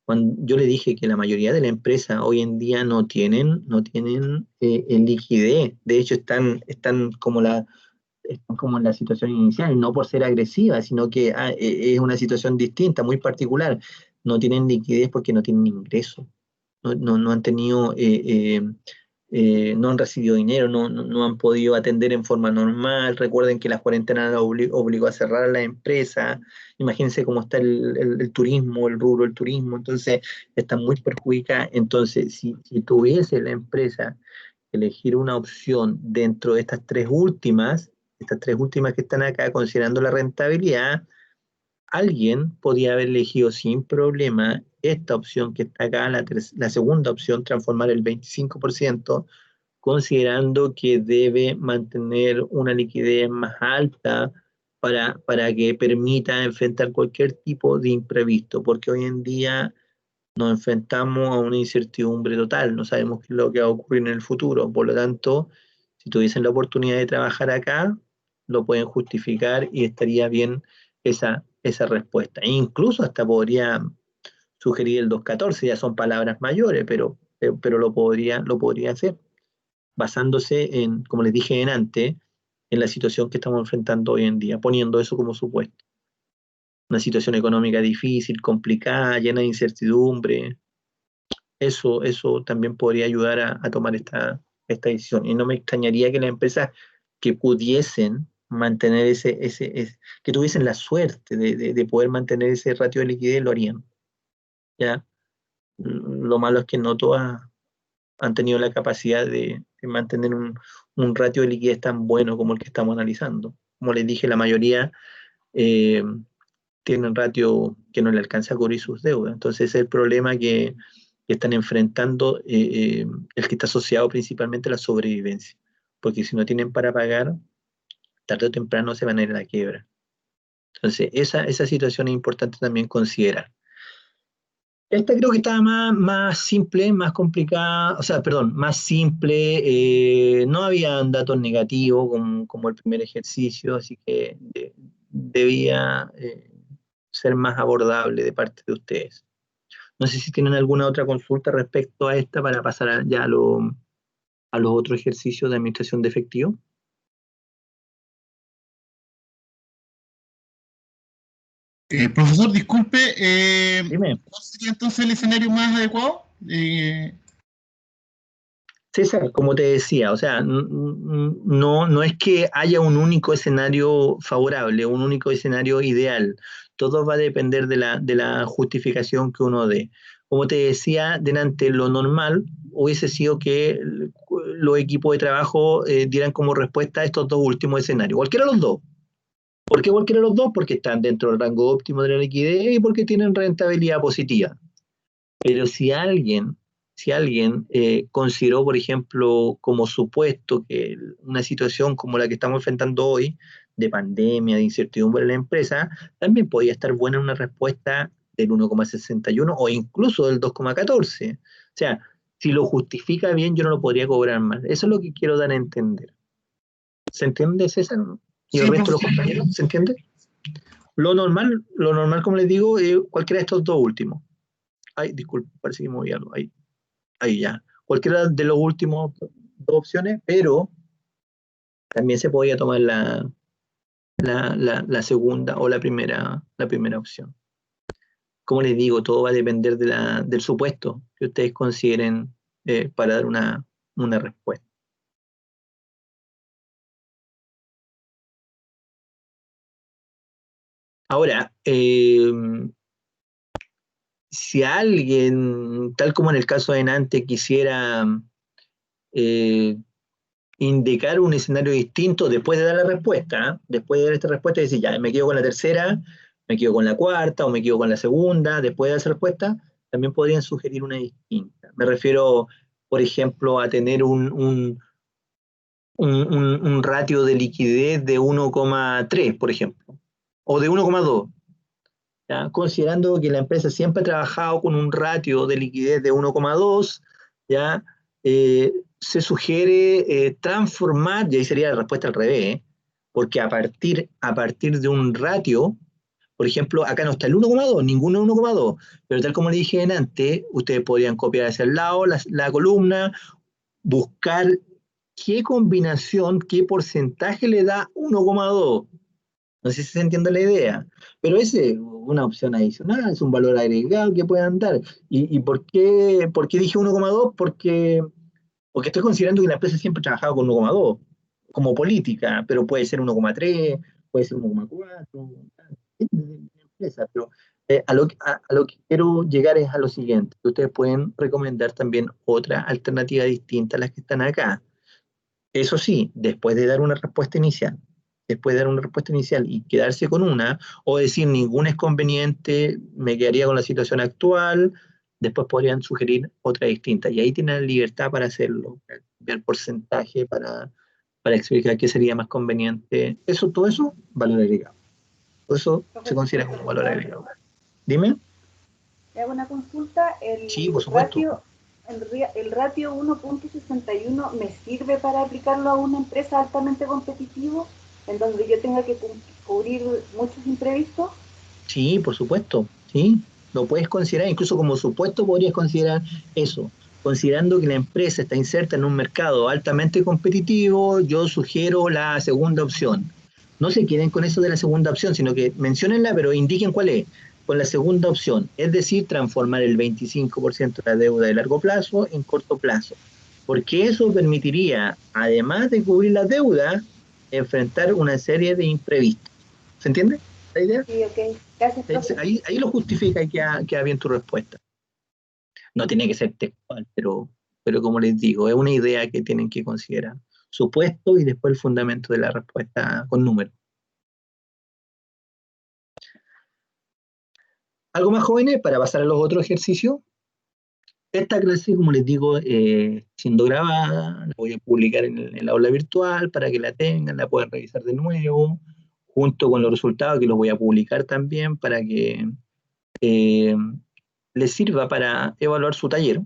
Cuando yo le dije que la mayoría de las empresas hoy en día no tienen liquidez, de hecho están como en la situación inicial, no por ser agresiva, sino que es una situación distinta, muy particular. No tienen liquidez porque no tienen ingresos, no han tenido, no han recibido dinero, no han podido atender en forma normal. Recuerden que la cuarentena obligó a cerrar la empresa. Imagínense cómo está el turismo, el rubro del turismo, entonces está muy perjudicada. Entonces, si tuviese la empresa que elegir una opción dentro de estas tres últimas que están acá, considerando la rentabilidad, alguien podía haber elegido sin problema esta opción que está acá, la segunda opción, transformar el 25%, considerando que debe mantener una liquidez más alta para que permita enfrentar cualquier tipo de imprevisto, porque hoy en día nos enfrentamos a una incertidumbre total, no sabemos qué es lo que va a ocurrir en el futuro, por lo tanto, si tuviesen la oportunidad de trabajar acá, lo pueden justificar y estaría bien esa respuesta. E incluso hasta podría sugerir el 214, ya son palabras mayores, pero lo podría hacer, basándose en, como les dije antes, en la situación que estamos enfrentando hoy en día, poniendo eso como supuesto. Una situación económica difícil, complicada, llena de incertidumbre. Eso también podría ayudar a tomar esta decisión. Y no me extrañaría que las empresas que pudiesen mantener que tuviesen la suerte de poder mantener ese ratio de liquidez, lo harían. ¿Ya? Lo malo es que no todas han tenido la capacidad de mantener un ratio de liquidez tan bueno como el que estamos analizando. Como les dije, la mayoría tienen ratio que no le alcanza a cubrir sus deudas. Entonces ese es el problema que están enfrentando, el que está asociado principalmente a la sobrevivencia. Porque si no tienen para pagar, tarde o temprano se van a ir a la quiebra. Entonces esa situación es importante también considerar. Esta creo que estaba más simple, más complicada, o sea, perdón, más simple, no había datos negativos como el primer ejercicio, así que debía ser más abordable de parte de ustedes. No sé si tienen alguna otra consulta respecto a esta para pasar ya a los otros ejercicios de administración de efectivo. Profesor, disculpe, Dime. ¿cuál sería entonces el escenario más adecuado? César, como te decía, o sea, no es que haya un único escenario favorable, un único escenario ideal. Todo va a depender de la justificación que uno dé. Como te decía, delante lo normal hubiese sido que los equipos de trabajo dieran como respuesta a estos dos últimos escenarios, cualquiera de los dos. ¿Por qué cualquiera de los dos? Porque están dentro del rango óptimo de la liquidez y porque tienen rentabilidad positiva. Pero si alguien consideró, por ejemplo, como supuesto que una situación como la que estamos enfrentando hoy, de pandemia, de incertidumbre en la empresa, también podía estar buena una respuesta del 1,61 o incluso del 2,14. O sea, si lo justifica bien, yo no lo podría cobrar mal. Eso es lo que quiero dar a entender. ¿Se entiende, César? ¿Y el Sí, resto de los profesor. compañeros? ¿Se entiende? Lo normal, como les digo, es cualquiera de estos dos últimos. Ay, disculpe, parece que me moví algo. Ahí ya. Cualquiera de los últimos dos opciones, pero también se podía tomar la segunda o la primera opción. Como les digo, todo va a depender del supuesto que ustedes consideren para dar una respuesta. Ahora, si alguien, tal como en el caso de Nantes, quisiera indicar un escenario distinto después de dar la respuesta, después de dar esta respuesta y decir, ya, me quedo con la tercera, me quedo con la cuarta o me quedo con la segunda, después de dar esa respuesta, también podrían sugerir una distinta. Me refiero, por ejemplo, a tener un ratio de liquidez de 1,3, por ejemplo, o de 1,2. ¿Ya? Considerando que la empresa siempre ha trabajado con un ratio de liquidez de 1,2, ¿ya? Se sugiere transformar, y ahí sería la respuesta al revés, porque a partir de un ratio, por ejemplo, acá no está el 1,2, ninguno 1,2, pero tal como le dije antes, ustedes podrían copiar hacia el lado la columna, buscar qué combinación, qué porcentaje le da 1,2. No sé si se entiende la idea, pero ese es una opción adicional, es un valor agregado que puedan dar. ¿Y por qué dije 1,2? Porque estoy considerando que la empresa siempre ha trabajado con 1,2 como política, pero puede ser 1,3, puede ser 1,4, depende de la empresa. Pero a lo que quiero llegar es a lo siguiente, que ustedes pueden recomendar también otra alternativa distinta a las que están acá. Eso sí, después de dar una respuesta inicial. Después de dar una respuesta inicial y quedarse con una, o decir ninguna es conveniente, me quedaría con la situación actual, después podrían sugerir otra distinta. Y ahí tienen la libertad para hacerlo, el porcentaje para explicar qué sería más conveniente. Todo eso, valor agregado. Todo eso se considera como valor agregado. Dime. Le hago una consulta. Sí, por supuesto. El ratio 1.61 me sirve para aplicarlo a una empresa altamente competitiva en donde yo tenga que cubrir muchos imprevistos. Sí, por supuesto, sí, lo puedes considerar, incluso como supuesto podrías considerar eso. Considerando que la empresa está inserta en un mercado altamente competitivo, yo sugiero la segunda opción. No se queden con eso de la segunda opción, sino que menciónenla, pero indiquen cuál es. Con la segunda opción, es decir, transformar el 25% de la deuda de largo plazo en corto plazo. Porque eso permitiría, además de cubrir la deuda, enfrentar una serie de imprevistos. ¿Se entiende la idea? Sí, ok. Gracias, profe. Ahí lo justifica y queda bien tu respuesta. No tiene que ser textual, pero como les digo, es una idea que tienen que considerar. Supuesto y después el fundamento de la respuesta con números. ¿Algo más, jóvenes, para pasar a los otros ejercicios? Esta clase, como les digo, siendo grabada, la voy a publicar en el aula virtual para que la tengan, la puedan revisar de nuevo, junto con los resultados que los voy a publicar también para que les sirva para evaluar su taller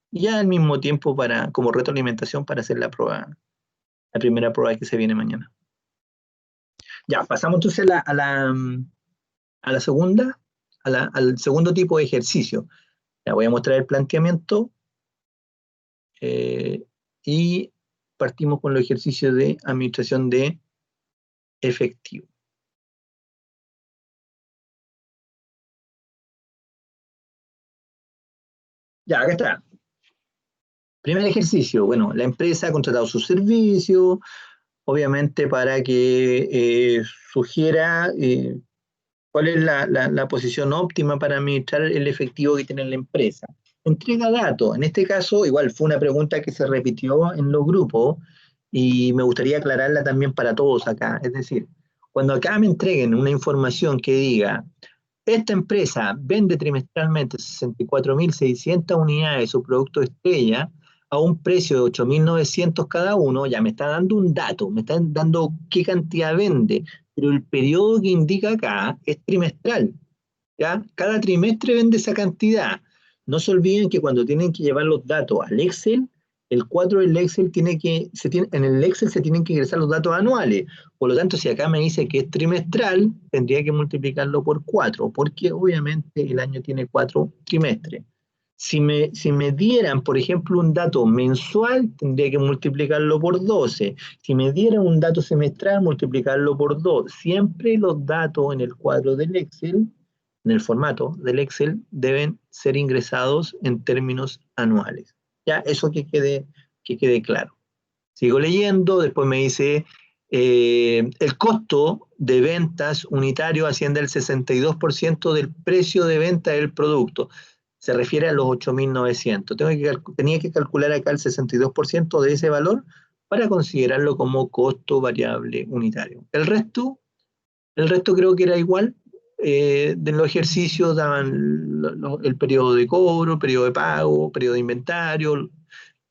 y ya al mismo tiempo como retroalimentación para hacer la primera prueba que se viene mañana. Ya, pasamos entonces a la segunda, al segundo tipo de ejercicio. Ya voy a mostrar el planteamiento y partimos con los ejercicios de administración de efectivo. Ya, acá está. Primer ejercicio, bueno, la empresa ha contratado sus servicios, obviamente para que sugiera cuál es la posición óptima para administrar el efectivo que tiene la empresa. Entrega datos, en este caso igual fue una pregunta que se repitió en los grupos y me gustaría aclararla también para todos acá. Es decir, cuando acá me entreguen una información que diga esta empresa vende trimestralmente 64.600 unidades de su producto estrella a un precio de 8.900 cada uno, ya me está dando un dato, me está dando qué cantidad vende, pero el periodo que indica acá es trimestral, ¿ya? Cada trimestre vende esa cantidad. No se olviden que cuando tienen que llevar los datos al Excel, el 4 del Excel en el Excel se tienen que ingresar los datos anuales. Por lo tanto, si acá me dice que es trimestral, tendría que multiplicarlo por 4, porque obviamente el año tiene 4 trimestres. Si me dieran, por ejemplo, un dato mensual, tendría que multiplicarlo por 12. Si me dieran un dato semestral, multiplicarlo por 2. Siempre los datos en el cuadro del Excel, en el formato del Excel, deben ser ingresados en términos anuales. Ya, eso que quede claro. Sigo leyendo, después me dice, el costo de ventas unitario asciende al 62% del precio de venta del producto. Se refiere a los 8.900. Tenía que calcular acá el 62% de ese valor para considerarlo como costo variable unitario. El resto creo que era igual. De los ejercicios daban el periodo de cobro, periodo de pago, periodo de inventario,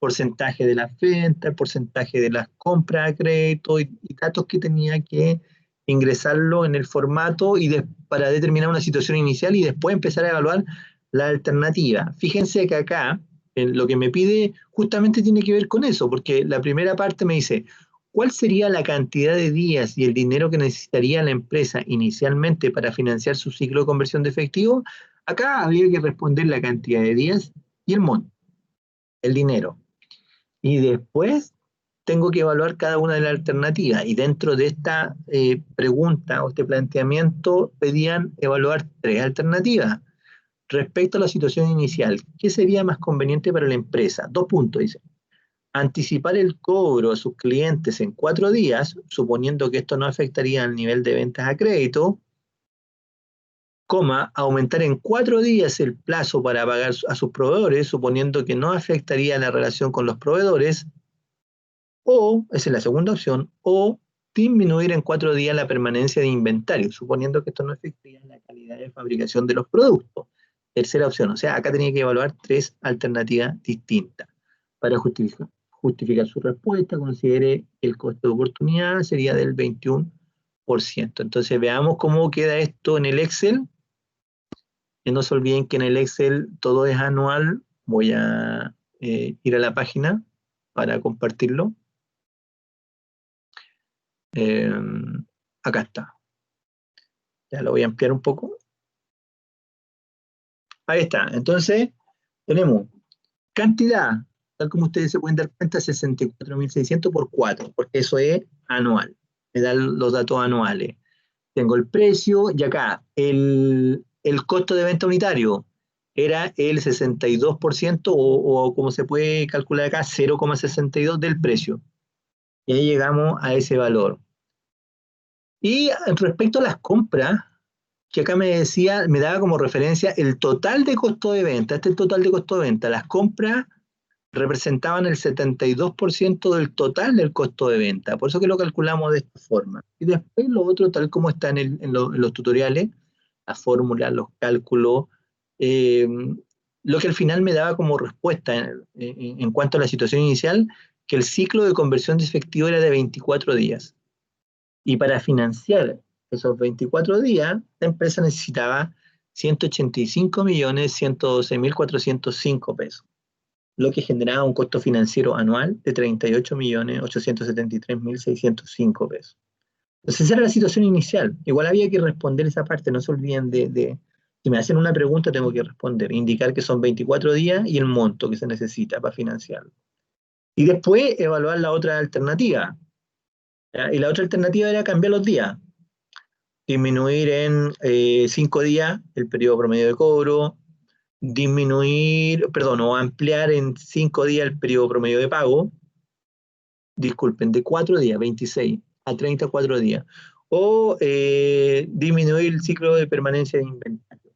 porcentaje de las ventas, porcentaje de las compras a crédito y datos que tenía que ingresarlo en el formato para determinar una situación inicial y después empezar a evaluar la alternativa. Fíjense que acá lo que me pide justamente tiene que ver con eso, porque la primera parte me dice, ¿cuál sería la cantidad de días y el dinero que necesitaría la empresa inicialmente para financiar su ciclo de conversión de efectivo? Acá habría que responder la cantidad de días y el monto, el dinero. Y después tengo que evaluar cada una de las alternativas. Y dentro de esta pregunta o este planteamiento pedían evaluar 3 alternativas. Respecto a la situación inicial, ¿qué sería más conveniente para la empresa? 2 puntos, dice. Anticipar el cobro a sus clientes en 4 días, suponiendo que esto no afectaría al nivel de ventas a crédito, aumentar en 4 días el plazo para pagar a sus proveedores, suponiendo que no afectaría la relación con los proveedores, o, esa es la segunda opción, o disminuir en 4 días la permanencia de inventario, suponiendo que esto no afectaría la calidad de fabricación de los productos. Tercera opción, o sea, acá tenía que evaluar 3 alternativas distintas. Para justificar su respuesta, considere que el costo de oportunidad sería del 21%. Entonces veamos cómo queda esto en el Excel. Y no se olviden que en el Excel todo es anual. Voy a ir a la página para compartirlo. Acá está. Ya lo voy a ampliar un poco. Ahí está. Entonces, tenemos cantidad, tal como ustedes se pueden dar cuenta, 64.600 por 4, porque eso es anual. Me dan los datos anuales. Tengo el precio y acá el costo de venta unitario era el 62% o como se puede calcular acá, 0,62 del precio. Y ahí llegamos a ese valor. Y respecto a las compras, que acá me daba como referencia el total de costo de venta. Este es el total de costo de venta. Las compras representaban el 72% del total del costo de venta. Por eso que lo calculamos de esta forma. Y después lo otro, tal como está en los tutoriales, las fórmulas, los cálculos, lo que al final me daba como respuesta en cuanto a la situación inicial, que el ciclo de conversión de efectivo era de 24 días. Y para financiar esos 24 días, la empresa necesitaba 185.112.405 pesos, lo que generaba un costo financiero anual de 38.873.605 pesos. Entonces esa era la situación inicial. Igual había que responder esa parte, no se olviden si me hacen una pregunta tengo que responder, indicar que son 24 días y el monto que se necesita para financiarlo. Y después evaluar la otra alternativa. ¿Ya? Y la otra alternativa era cambiar los días. Disminuir en 5 días el periodo promedio de cobro, o ampliar en 5 días el periodo promedio de pago, disculpen, de 4 días, 26 a 34 días, o disminuir el ciclo de permanencia de inventario.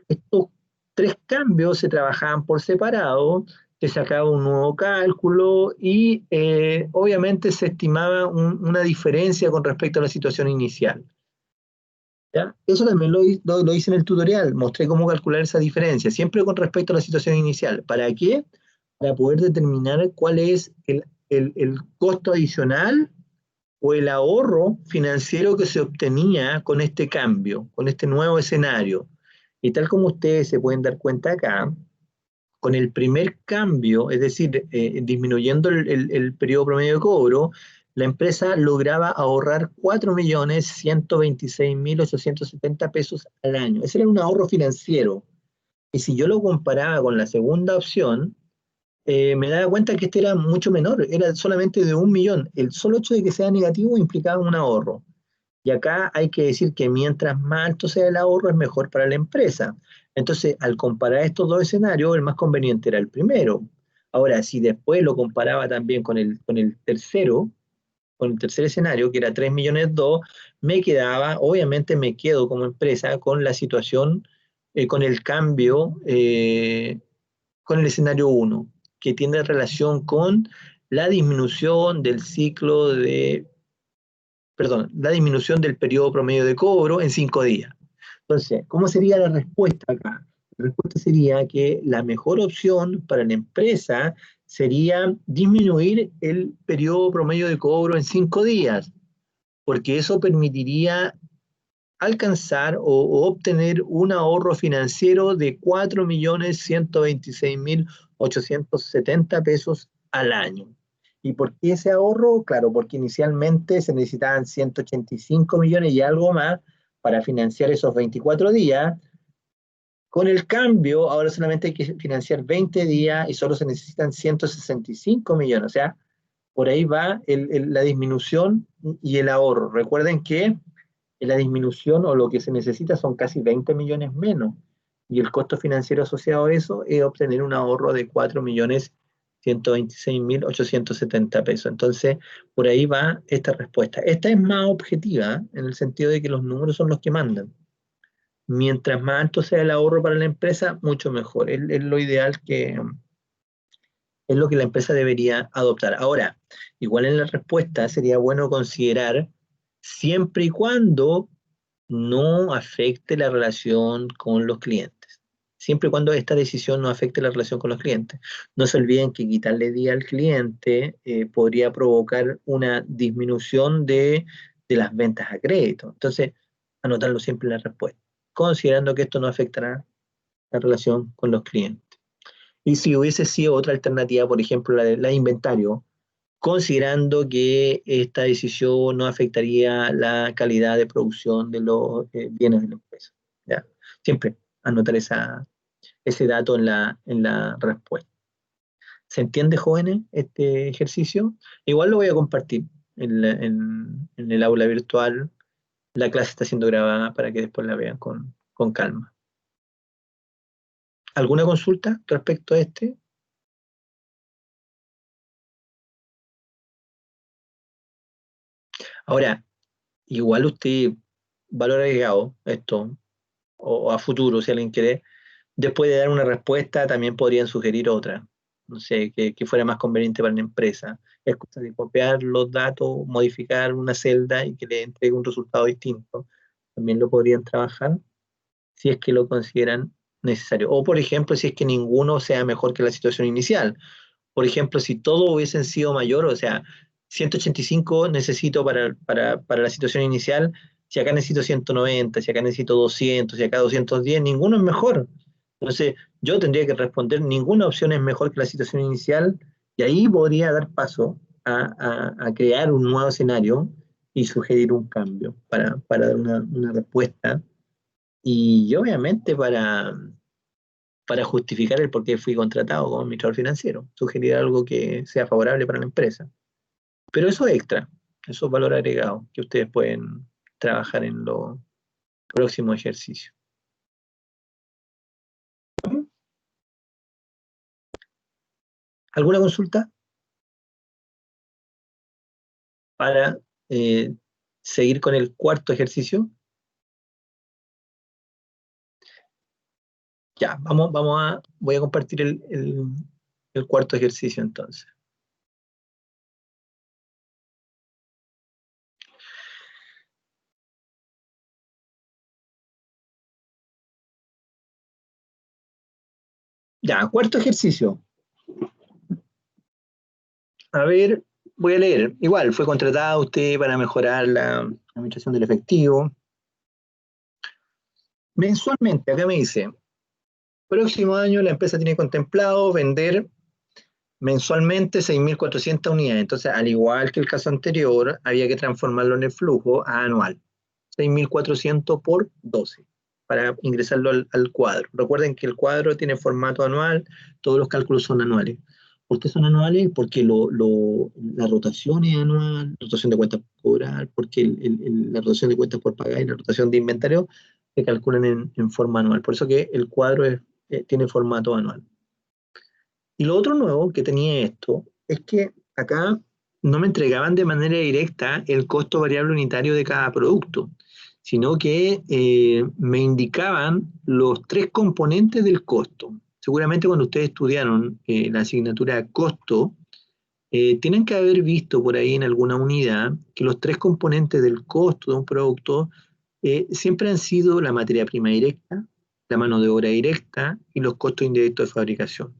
Estos 3 cambios se trabajaban por separado, se sacaba un nuevo cálculo y obviamente se estimaba una diferencia con respecto a la situación inicial. ¿Ya? Eso también lo hice en el tutorial, mostré cómo calcular esa diferencia, siempre con respecto a la situación inicial. ¿Para qué? Para poder determinar cuál es el costo adicional o el ahorro financiero que se obtenía con este cambio, con este nuevo escenario. Y tal como ustedes se pueden dar cuenta acá, con el primer cambio, es decir, disminuyendo el periodo promedio de cobro, la empresa lograba ahorrar 4.126.870 pesos al año. Ese era un ahorro financiero. Y si yo lo comparaba con la segunda opción, me daba cuenta que este era mucho menor, era solamente de 1.000.000. El solo hecho de que sea negativo implicaba un ahorro. Y acá hay que decir que mientras más alto sea el ahorro, es mejor para la empresa. Entonces, al comparar estos dos escenarios, el más conveniente era el primero. Ahora, si después lo comparaba también con el tercero, con el tercer escenario, que era 3.200.000, me quedaba, obviamente me quedo como empresa con la situación, con el cambio, con el escenario 1, que tiene relación con la disminución del ciclo de, perdón, la disminución del periodo promedio de cobro en 5 días. Entonces, ¿cómo sería la respuesta acá? La respuesta sería que la mejor opción para la empresa sería disminuir el periodo promedio de cobro en 5 días, porque eso permitiría alcanzar o obtener un ahorro financiero de 4.126.870 pesos al año. ¿Y por qué ese ahorro? Claro, porque inicialmente se necesitaban 185 millones y algo más para financiar esos 24 días. Con el cambio, ahora solamente hay que financiar 20 días y solo se necesitan 165 millones. O sea, por ahí va la disminución y el ahorro. Recuerden que la disminución o lo que se necesita son casi 20 millones menos. Y el costo financiero asociado a eso es obtener un ahorro de 4.126.870 pesos. Entonces, por ahí va esta respuesta. Esta es más objetiva, en el sentido de que los números son los que mandan. Mientras más alto sea el ahorro para la empresa, mucho mejor. Es lo ideal que es lo que la empresa debería adoptar. Ahora, igual en la respuesta sería bueno considerar siempre y cuando no afecte la relación con los clientes. Siempre y cuando esta decisión no afecte la relación con los clientes. No se olviden que quitarle día al cliente podría provocar una disminución de las ventas a crédito. Entonces, anotarlo siempre en la respuesta, considerando que esto no afectará la relación con los clientes. Y si hubiese sido otra alternativa, por ejemplo, la de inventario, considerando que esta decisión no afectaría la calidad de producción de los bienes de la empresa. ¿Ya? Siempre anotar ese dato en la respuesta. ¿Se entiende, jóvenes, este ejercicio? Igual lo voy a compartir en el aula virtual. La clase está siendo grabada para que después la vean con calma. ¿Alguna consulta respecto a este? Ahora, igual usted, valor agregado, esto, o a futuro, si alguien quiere, después de dar una respuesta, también podrían sugerir otra. No sé, que fuera más conveniente para la empresa. Es cosa de copiar los datos, modificar una celda y que le entregue un resultado distinto. También lo podrían trabajar si es que lo consideran necesario. O, por ejemplo, si es que ninguno sea mejor que la situación inicial. Por ejemplo, si todo hubiesen sido mayor, o sea, 185 necesito para la situación inicial, si acá necesito 190, si acá necesito 200, si acá 210, ninguno es mejor. Entonces, yo tendría que responder, ninguna opción es mejor que la situación inicial, y ahí podría dar paso a crear un nuevo escenario y sugerir un cambio para dar una respuesta. Y obviamente para justificar el por qué fui contratado como administrador financiero, sugerir algo que sea favorable para la empresa. Pero eso es extra, eso es valor agregado que ustedes pueden trabajar en los próximos ejercicios. ¿Alguna consulta? Para seguir con el cuarto ejercicio. Ya, voy a compartir el cuarto ejercicio entonces. Ya, cuarto ejercicio. A ver, voy a leer. Igual, fue contratado usted para mejorar la administración del efectivo. Mensualmente, acá me dice, Próximo año la empresa tiene contemplado vender mensualmente 6.400 unidades. Entonces, al igual que el caso anterior, había que transformarlo en el flujo a anual. 6.400 por 12 para ingresarlo al cuadro. Recuerden que el cuadro tiene formato anual, todos los cálculos son anuales. ¿Por qué son anuales? Porque la rotación es anual, la rotación de cuentas por cobrar, porque la rotación de cuentas por pagar y la rotación de inventario se calculan en forma anual. Por eso que el cuadro tiene formato anual. Y lo otro nuevo que tenía esto es que acá no me entregaban de manera directa el costo variable unitario de cada producto, sino que me indicaban los 3 componentes del costo. Seguramente cuando ustedes estudiaron la asignatura costo, tienen que haber visto por ahí en alguna unidad que los 3 componentes del costo de un producto siempre han sido la materia prima directa, la mano de obra directa y los costos indirectos de fabricación.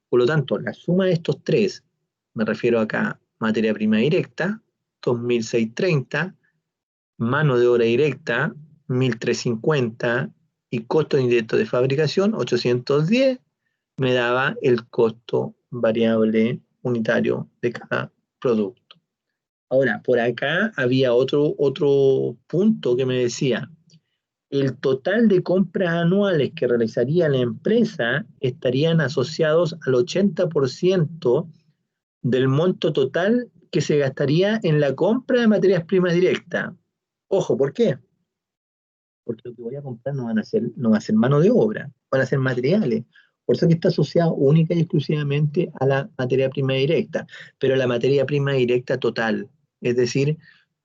Por lo tanto, la suma de estos 3, me refiero acá, materia prima directa, 2.630, mano de obra directa, 1.350, y costo indirecto de fabricación, 810, me daba el costo variable unitario de cada producto. Ahora, por acá había otro punto que me decía, el total de compras anuales que realizaría la empresa estarían asociados al 80% del monto total que se gastaría en la compra de materias primas directas. Ojo, ¿por qué? Porque lo que voy a comprar no va a ser mano de obra, van a ser materiales. Por eso que está asociado única y exclusivamente a la materia prima directa, pero la materia prima directa total, es decir,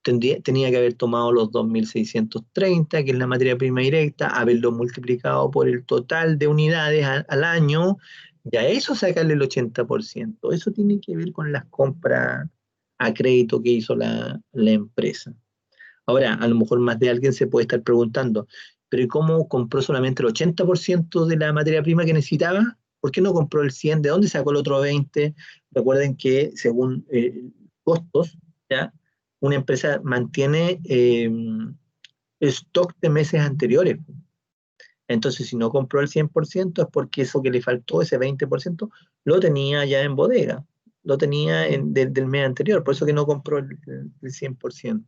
tenía que haber tomado los 2.630, que es la materia prima directa, haberlo multiplicado por el total de unidades al año, y a eso sacarle el 80%. Eso tiene que ver con las compras a crédito que hizo la empresa. Ahora, a lo mejor más de alguien se puede estar preguntando, ¿pero y cómo compró solamente el 80% de la materia prima que necesitaba? ¿Por qué no compró el 100%? ¿De dónde sacó el otro 20%? Recuerden que según costos, ¿ya? Una empresa mantiene stock de meses anteriores. Entonces, si no compró el 100% es porque eso que le faltó, ese 20%, lo tenía ya en bodega, lo tenía del mes anterior, por eso que no compró el 100%.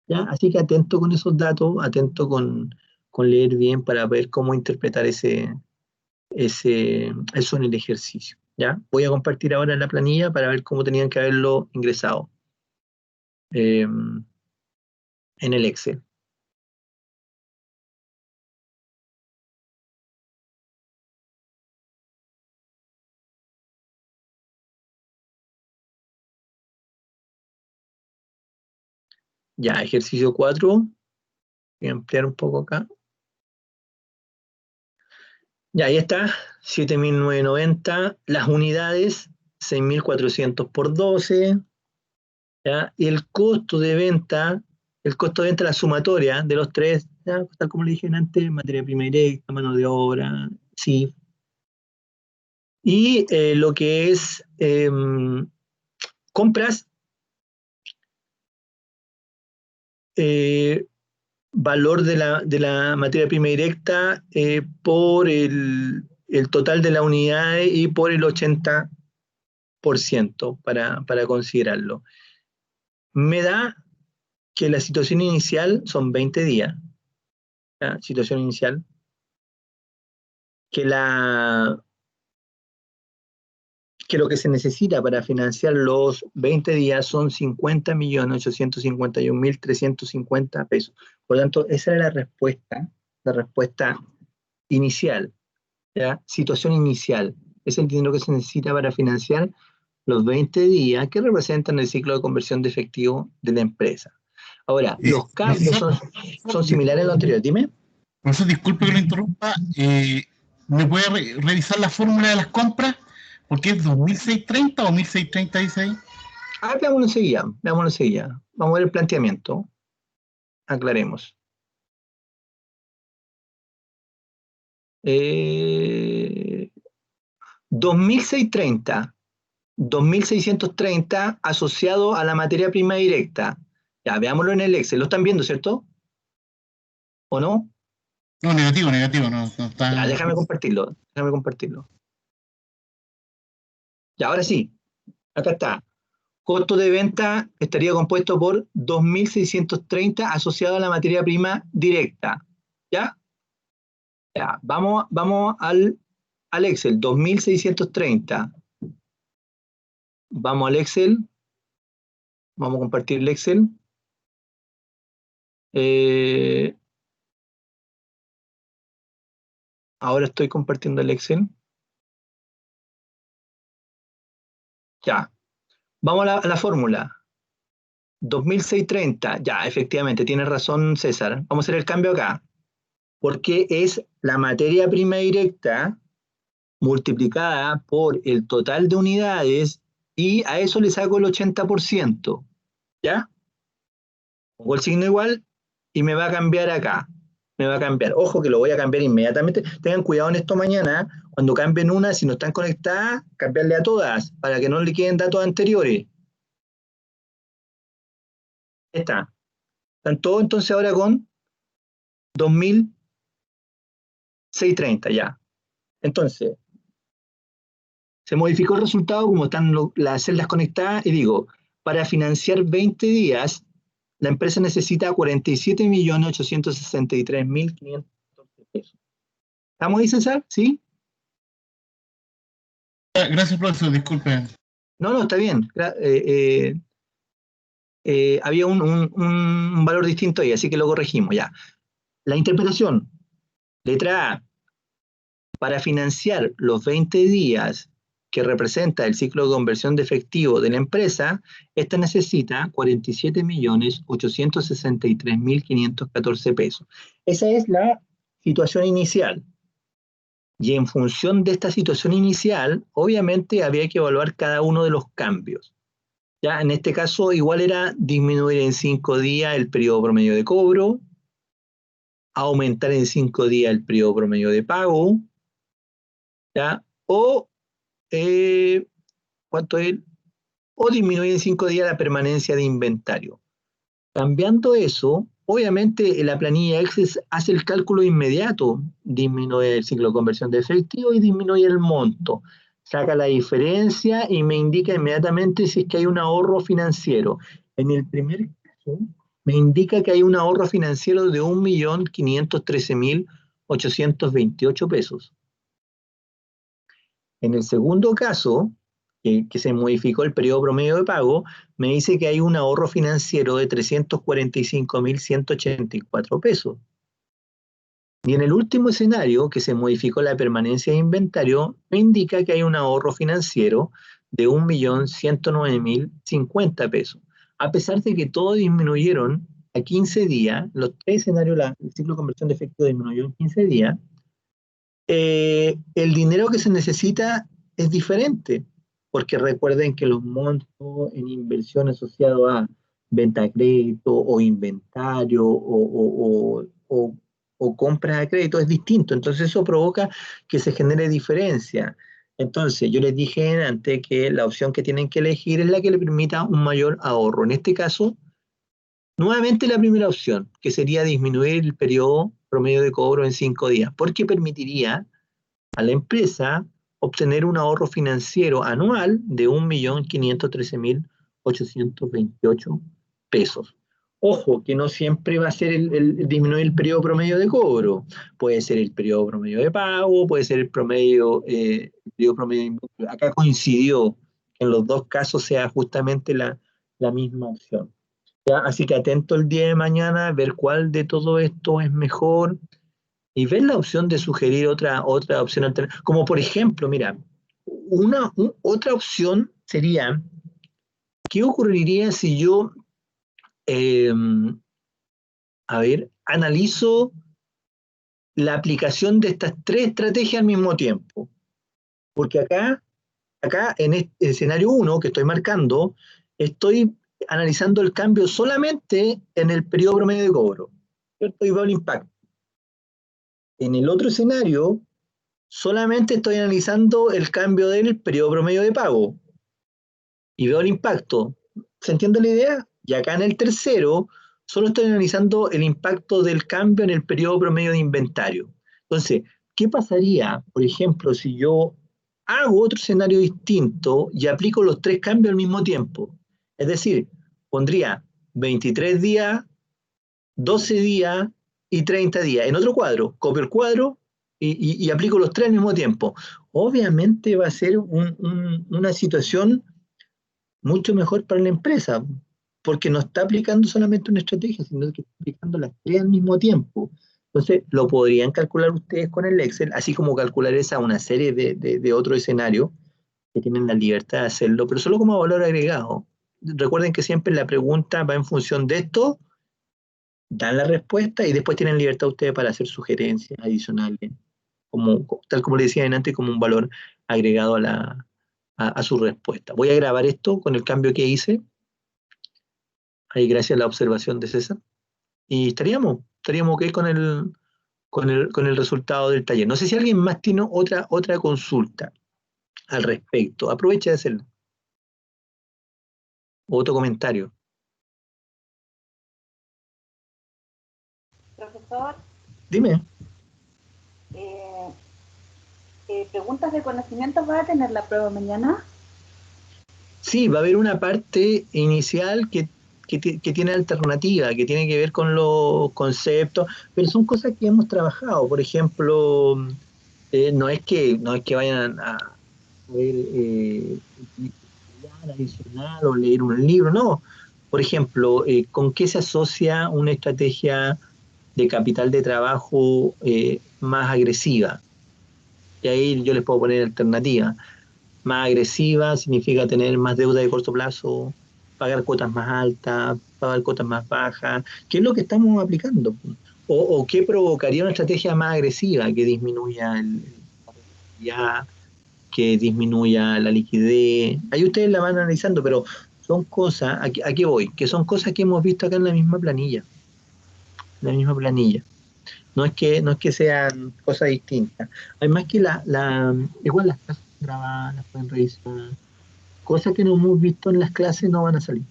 ¿Ya? Así que atento con esos datos, atento con leer bien para ver cómo interpretar eso en el ejercicio. ¿Ya? Voy a compartir ahora la planilla para ver cómo tenían que haberlo ingresado en el Excel. Ya, ejercicio 4. Voy a ampliar un poco acá. Ya, ahí está, 7.990. Las unidades, 6.400 por 12. ¿Ya? Y el costo de venta, la sumatoria de los 3, ¿ya? Tal como le dije antes, materia prima directa, mano de obra, sí. Y lo que es compras, valor de la materia prima directa por el total de la unidad y por el 80% para considerarlo. Me da que la situación inicial son 20 días. ¿Ya? Situación inicial. Que lo que se necesita para financiar los 20 días son 50.851.350 pesos. Por lo tanto, esa era la respuesta inicial, ¿ya? Situación inicial. Es el dinero que se necesita para financiar los 20 días que representan el ciclo de conversión de efectivo de la empresa. Ahora, los cambios son similares a lo anterior. Dime. Profesor, disculpe que lo interrumpa. ¿Me puede revisar la fórmula de las compras? ¿Porque es 2.630 o 1.630 dice ahí? Veámoslo enseguida. Vamos a ver el planteamiento. Aclaremos. 2.630 asociado a la materia prima directa. Ya, veámoslo en el Excel. ¿Lo están viendo, cierto? ¿O no? No, negativo, no está. Ya, déjame compartirlo. Ya, ahora sí, acá está. Costo de venta estaría compuesto por 2.630 asociado a la materia prima directa. ¿Ya? Ya, vamos al Excel, 2.630. Vamos al Excel. Vamos a compartir el Excel. Ahora estoy compartiendo el Excel. Ya. Vamos a la fórmula. 2.630. Ya, efectivamente, tiene razón César. Vamos a hacer el cambio acá. Porque es la materia prima directa multiplicada por el total de unidades y a eso le saco el 80%. ¿Ya? Pongo el signo igual y me va a cambiar acá. Me va a cambiar. Ojo que lo voy a cambiar inmediatamente. Tengan cuidado en esto mañana. Cuando cambien una, si no están conectadas, cambiarle a todas para que no le queden datos anteriores. Está. Están todos entonces ahora con 2.630 ya. Entonces, se modificó el resultado como están las celdas conectadas y digo, para financiar 20 días, la empresa necesita 47.863.514 pesos. ¿Estamos ahí, César? ¿Sí? Gracias, profesor, disculpe. No, está bien. Había un valor distinto ahí, así que lo corregimos ya. La interpretación, letra A, para financiar los 20 días que representa el ciclo de conversión de efectivo de la empresa, esta necesita 47.863.514 pesos. Esa es la situación inicial. Y en función de esta situación inicial, obviamente había que evaluar cada uno de los cambios. Ya en este caso, igual era disminuir en 5 días el periodo promedio de cobro, aumentar en 5 días el periodo promedio de pago, ¿ya? O ¿cuánto es? O disminuir en 5 días la permanencia de inventario. Cambiando eso, obviamente la planilla Excel hace el cálculo inmediato, disminuye el ciclo de conversión de efectivo y disminuye el monto. Saca la diferencia y me indica inmediatamente si es que hay un ahorro financiero. En el primer caso, me indica que hay un ahorro financiero de 1.513.828 pesos. En el segundo caso, que se modificó el periodo promedio de pago, me dice que hay un ahorro financiero de 345.184 pesos. Y en el último escenario, que se modificó la permanencia de inventario, me indica que hay un ahorro financiero de 1.109.050 pesos. A pesar de que todos disminuyeron a 15 días, los tres escenarios, el ciclo de conversión de efectivo disminuyó en 15 días, el dinero que se necesita es diferente, porque recuerden que los montos en inversión asociados a venta a crédito o inventario o compras a crédito es distinto, entonces eso provoca que se genere diferencia. Entonces yo les dije antes que la opción que tienen que elegir es la que le permita un mayor ahorro. En este caso, nuevamente la primera opción, que sería disminuir el periodo promedio de cobro en 5 días, porque permitiría a la empresa obtener un ahorro financiero anual de 1.513.828 pesos. Ojo, que no siempre va a ser el disminuir el periodo promedio de cobro. Puede ser el periodo promedio de pago, puede ser el periodo promedio de inventario. Acá coincidió que en los dos casos sea justamente la misma opción. ¿Ya? Así que atento el día de mañana, ver cuál de todo esto es mejor y ver la opción de sugerir otra opción alternativa. Como por ejemplo, mira, otra opción sería, ¿qué ocurriría si yo, analizo la aplicación de estas tres estrategias al mismo tiempo? Porque acá en este escenario 1 que estoy marcando, estoy analizando el cambio solamente en el periodo promedio de cobro, ¿cierto? Y veo el impacto. En el otro escenario, solamente estoy analizando el cambio del periodo promedio de pago y veo el impacto. ¿Se entiende la idea? Y acá en el tercero, Solo estoy analizando el impacto del cambio en el periodo promedio de inventario. Entonces, ¿qué pasaría, por ejemplo, si yo hago otro escenario distinto y aplico los 3 cambios al mismo tiempo? Es decir, pondría 23 días, 12 días y 30 días. En otro cuadro, copio el cuadro y aplico los 3 al mismo tiempo. Obviamente va a ser una situación mucho mejor para la empresa, porque no está aplicando solamente una estrategia, sino que está aplicando las 3 al mismo tiempo. Entonces, lo podrían calcular ustedes con el Excel, así como calcular una serie de otros escenarios que tienen la libertad de hacerlo, pero solo como valor agregado. Recuerden que siempre la pregunta va en función de esto, dan la respuesta y después tienen libertad ustedes para hacer sugerencias adicionales, tal como le decía antes, como un valor agregado a su respuesta. Voy a grabar esto con el cambio que hice, ahí gracias a la observación de César, y estaríamos ok con el resultado del taller. No sé si alguien más tiene otra consulta al respecto. Aprovecha de hacerlo. Otro comentario. Profesor. Dime. ¿Preguntas de conocimientos va a tener la prueba mañana? Sí, va a haber una parte inicial que tiene alternativa, que tiene que ver con los conceptos, pero son cosas que hemos trabajado. Por ejemplo, no es que vayan a ver adicional o leer un libro, no. Por ejemplo, ¿con qué se asocia una estrategia de capital de trabajo más agresiva? Y ahí yo les puedo poner alternativa. Más agresiva significa tener más deuda de corto plazo, pagar cuotas más altas, pagar cuotas más bajas. ¿Qué es lo que estamos aplicando? ¿O qué provocaría una estrategia más agresiva que disminuya que disminuya la liquidez? Ahí ustedes la van analizando, pero son cosas, ¿a qué voy? Que son cosas que hemos visto acá en la misma planilla. La misma planilla. No es que sean cosas distintas. Además que igual las clases grabadas, las pueden revisar. Cosas que no hemos visto en las clases no van a salir.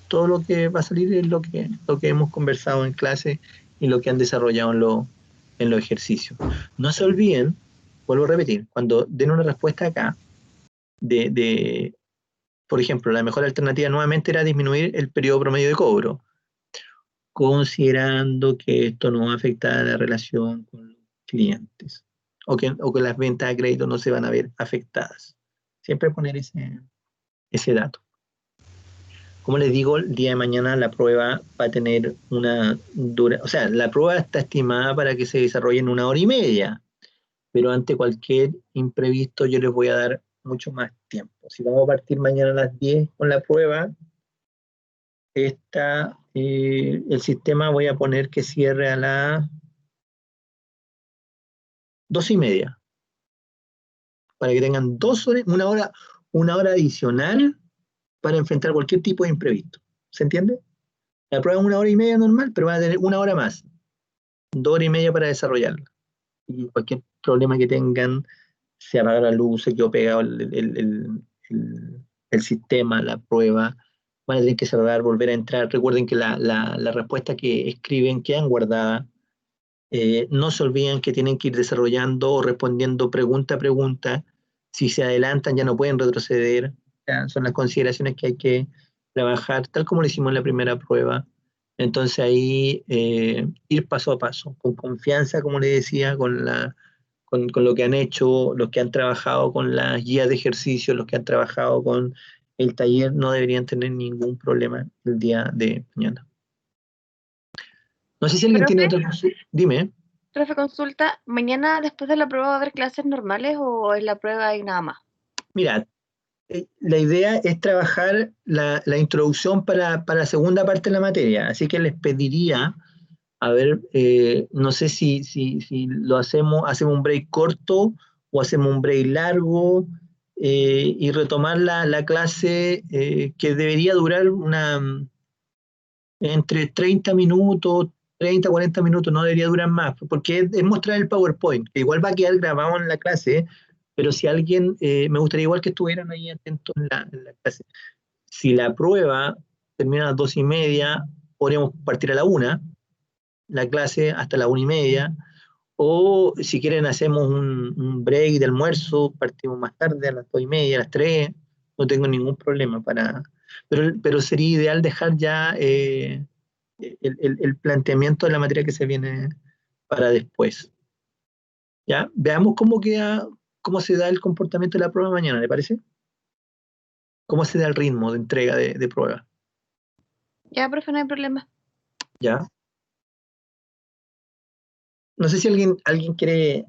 Todo lo que va a salir es lo que hemos conversado en clase y lo que han desarrollado en los ejercicios. No se olviden, vuelvo a repetir, cuando den una respuesta acá, por ejemplo, la mejor alternativa nuevamente era disminuir el periodo promedio de cobro, considerando que esto no va a afectar a la relación con los clientes o que las ventas a crédito no se van a ver afectadas. Siempre poner ese dato. Como les digo, el día de mañana la prueba va a tener la prueba está estimada para que se desarrolle en 1 hora y media, pero ante cualquier imprevisto yo les voy a dar mucho más tiempo. Si vamos a partir mañana a las 10 con la prueba, el sistema voy a poner que cierre a las 2:30, para que tengan 2 horas, 1 hora adicional para enfrentar cualquier tipo de imprevisto. ¿Se entiende? La prueba es 1 hora y media normal, pero van a tener 1 hora más, 2 horas y media para desarrollarla. Y cualquier problema que tengan, se apaga la luz, se quedó pegado el sistema, la prueba, van a tener que cerrar, volver a entrar. Recuerden que la respuesta que escriben quedan guardadas. No se olviden que tienen que ir desarrollando o respondiendo pregunta a pregunta. Si se adelantan ya no pueden retroceder. Ya son las consideraciones que hay que trabajar, tal como lo hicimos en la primera prueba. Entonces ahí ir paso a paso, con confianza, como les decía, con lo que han hecho, los que han trabajado con las guías de ejercicio, los que han trabajado con el taller, no deberían tener ningún problema el día de mañana. No sé si alguien tiene otra cosa. Dime. Profe, consulta, ¿mañana después de la prueba va a haber clases normales o es la prueba y nada más? Mira, la idea es trabajar la introducción para la segunda parte de la materia, así que les pediría, no sé si lo hacemos un break corto o hacemos un break largo y retomar la clase que debería durar entre 30 minutos, 30, 40 minutos, no debería durar más, porque es mostrar el PowerPoint, que igual va a quedar grabado en la clase, pero si alguien, me gustaría igual que estuvieran ahí atentos en la clase. Si la prueba termina a las 2:30 podríamos partir a la 1, la clase hasta la 1:30, o si quieren hacemos un break de almuerzo, partimos más tarde a las 2:30, a las 3, no tengo ningún problema pero sería ideal dejar ya el planteamiento de la materia que se viene para después. ¿Ya? Veamos cómo se da el comportamiento de la prueba mañana, ¿le parece? ¿Cómo se da el ritmo de entrega de prueba? Ya, profe, no hay problema. ¿Ya? No sé si alguien quiere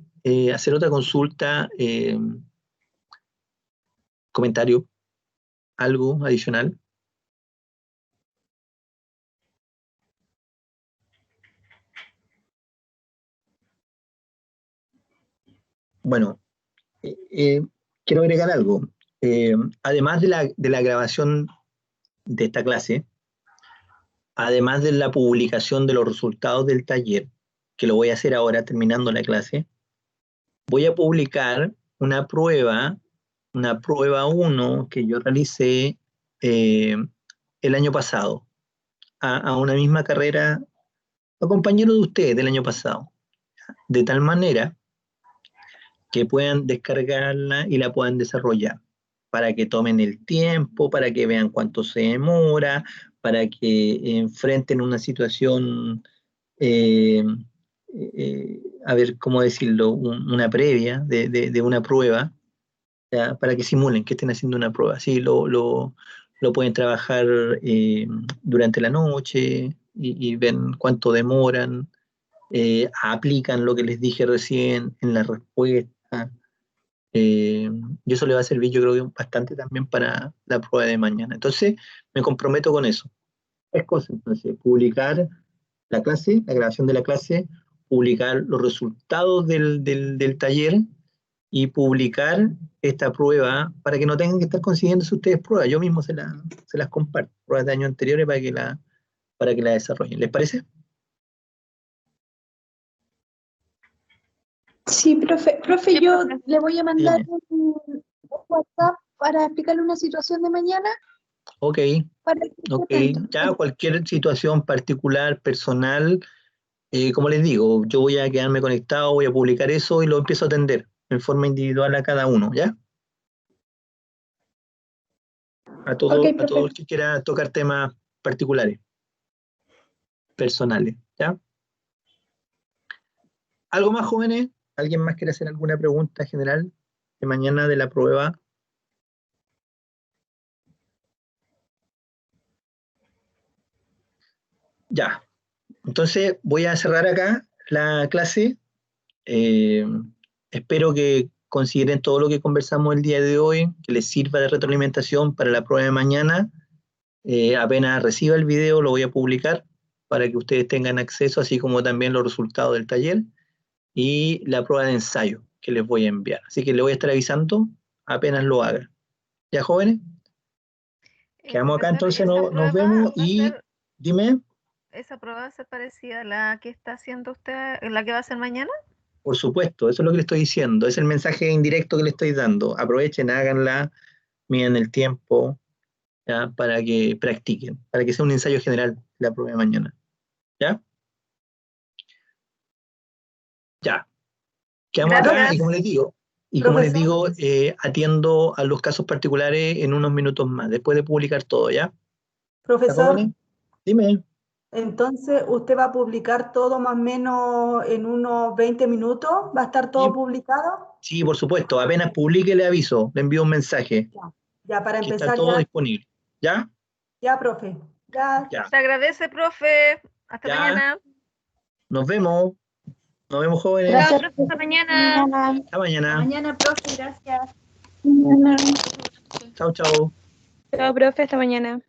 hacer otra consulta, comentario, algo adicional. Bueno, quiero agregar algo. Además de la grabación de esta clase, además de la publicación de los resultados del taller, que lo voy a hacer ahora terminando la clase, voy a publicar una prueba 1 que yo realicé el año pasado, a una misma carrera, a compañeros de ustedes del año pasado, de tal manera que puedan descargarla y la puedan desarrollar, para que tomen el tiempo, para que vean cuánto se demora, para que enfrenten una situación, a ver, ¿cómo decirlo? Una previa de una prueba, ¿ya? Para que simulen que estén haciendo una prueba. Así lo pueden trabajar durante la noche y ven cuánto demoran, aplican lo que les dije recién en la respuesta. Y eso le va a servir, yo creo que bastante también para la prueba de mañana. Entonces, me comprometo con eso. Es cosa, entonces, publicar la clase, la grabación de la clase, publicar los resultados del taller y publicar esta prueba para que no tengan que estar consiguiéndose ustedes pruebas. Yo mismo se las comparto, pruebas de años anteriores para que la desarrollen. ¿Les parece? Sí, profe. Profe, yo le voy a mandar Dígame. un WhatsApp para explicarle una situación de mañana. Ok, Para que esté ok. atento. Ya cualquier situación particular, personal, como les digo, yo voy a quedarme conectado, voy a publicar eso y lo empiezo a atender en forma individual a cada uno, ¿ya? A todo Ok, el profe. que quiera tocar temas particulares, personales, ¿ya? ¿Algo más, jóvenes? ¿Alguien más quiere hacer alguna pregunta general de mañana de la prueba? Ya. Entonces voy a cerrar acá la clase. Espero que consideren todo lo que conversamos el día de hoy, que les sirva de retroalimentación para la prueba de mañana. Apenas reciba el video lo voy a publicar para que ustedes tengan acceso, así como también los resultados del taller y la prueba de ensayo que les voy a enviar. Así que les voy a estar avisando apenas lo haga. ¿Ya, jóvenes? Quedamos acá, entonces nos vemos y dime. ¿Esa prueba va a ser parecida a la que está haciendo usted, la que va a hacer mañana? Por supuesto, eso es lo que le estoy diciendo, es el mensaje indirecto que le estoy dando. Aprovechen, háganla, miden el tiempo, ¿ya? Para que practiquen, para que sea un ensayo general la prueba de mañana. ¿Ya? Ya. Quedamos acá Gracias. y como les Profesor. digo, atiendo a los casos particulares en unos minutos más, después de publicar todo, ¿ya? ¿Ya, Profesor, jóvenes? Dime. entonces usted va a publicar todo más o menos en unos 20 minutos. ¿Va a estar todo Sí, publicado? sí, por supuesto, apenas publique le aviso, le envío un mensaje, Ya para que está empezar todo ya. disponible. ¿Ya? Ya, profe. Ya. Ya. Se agradece, profe. Hasta Ya. mañana. Nos vemos, jóvenes. Gracias. Chao, profe, hasta mañana. Hasta Hasta mañana. mañana, profe, gracias. Chao, chao. Chao, profe, hasta mañana.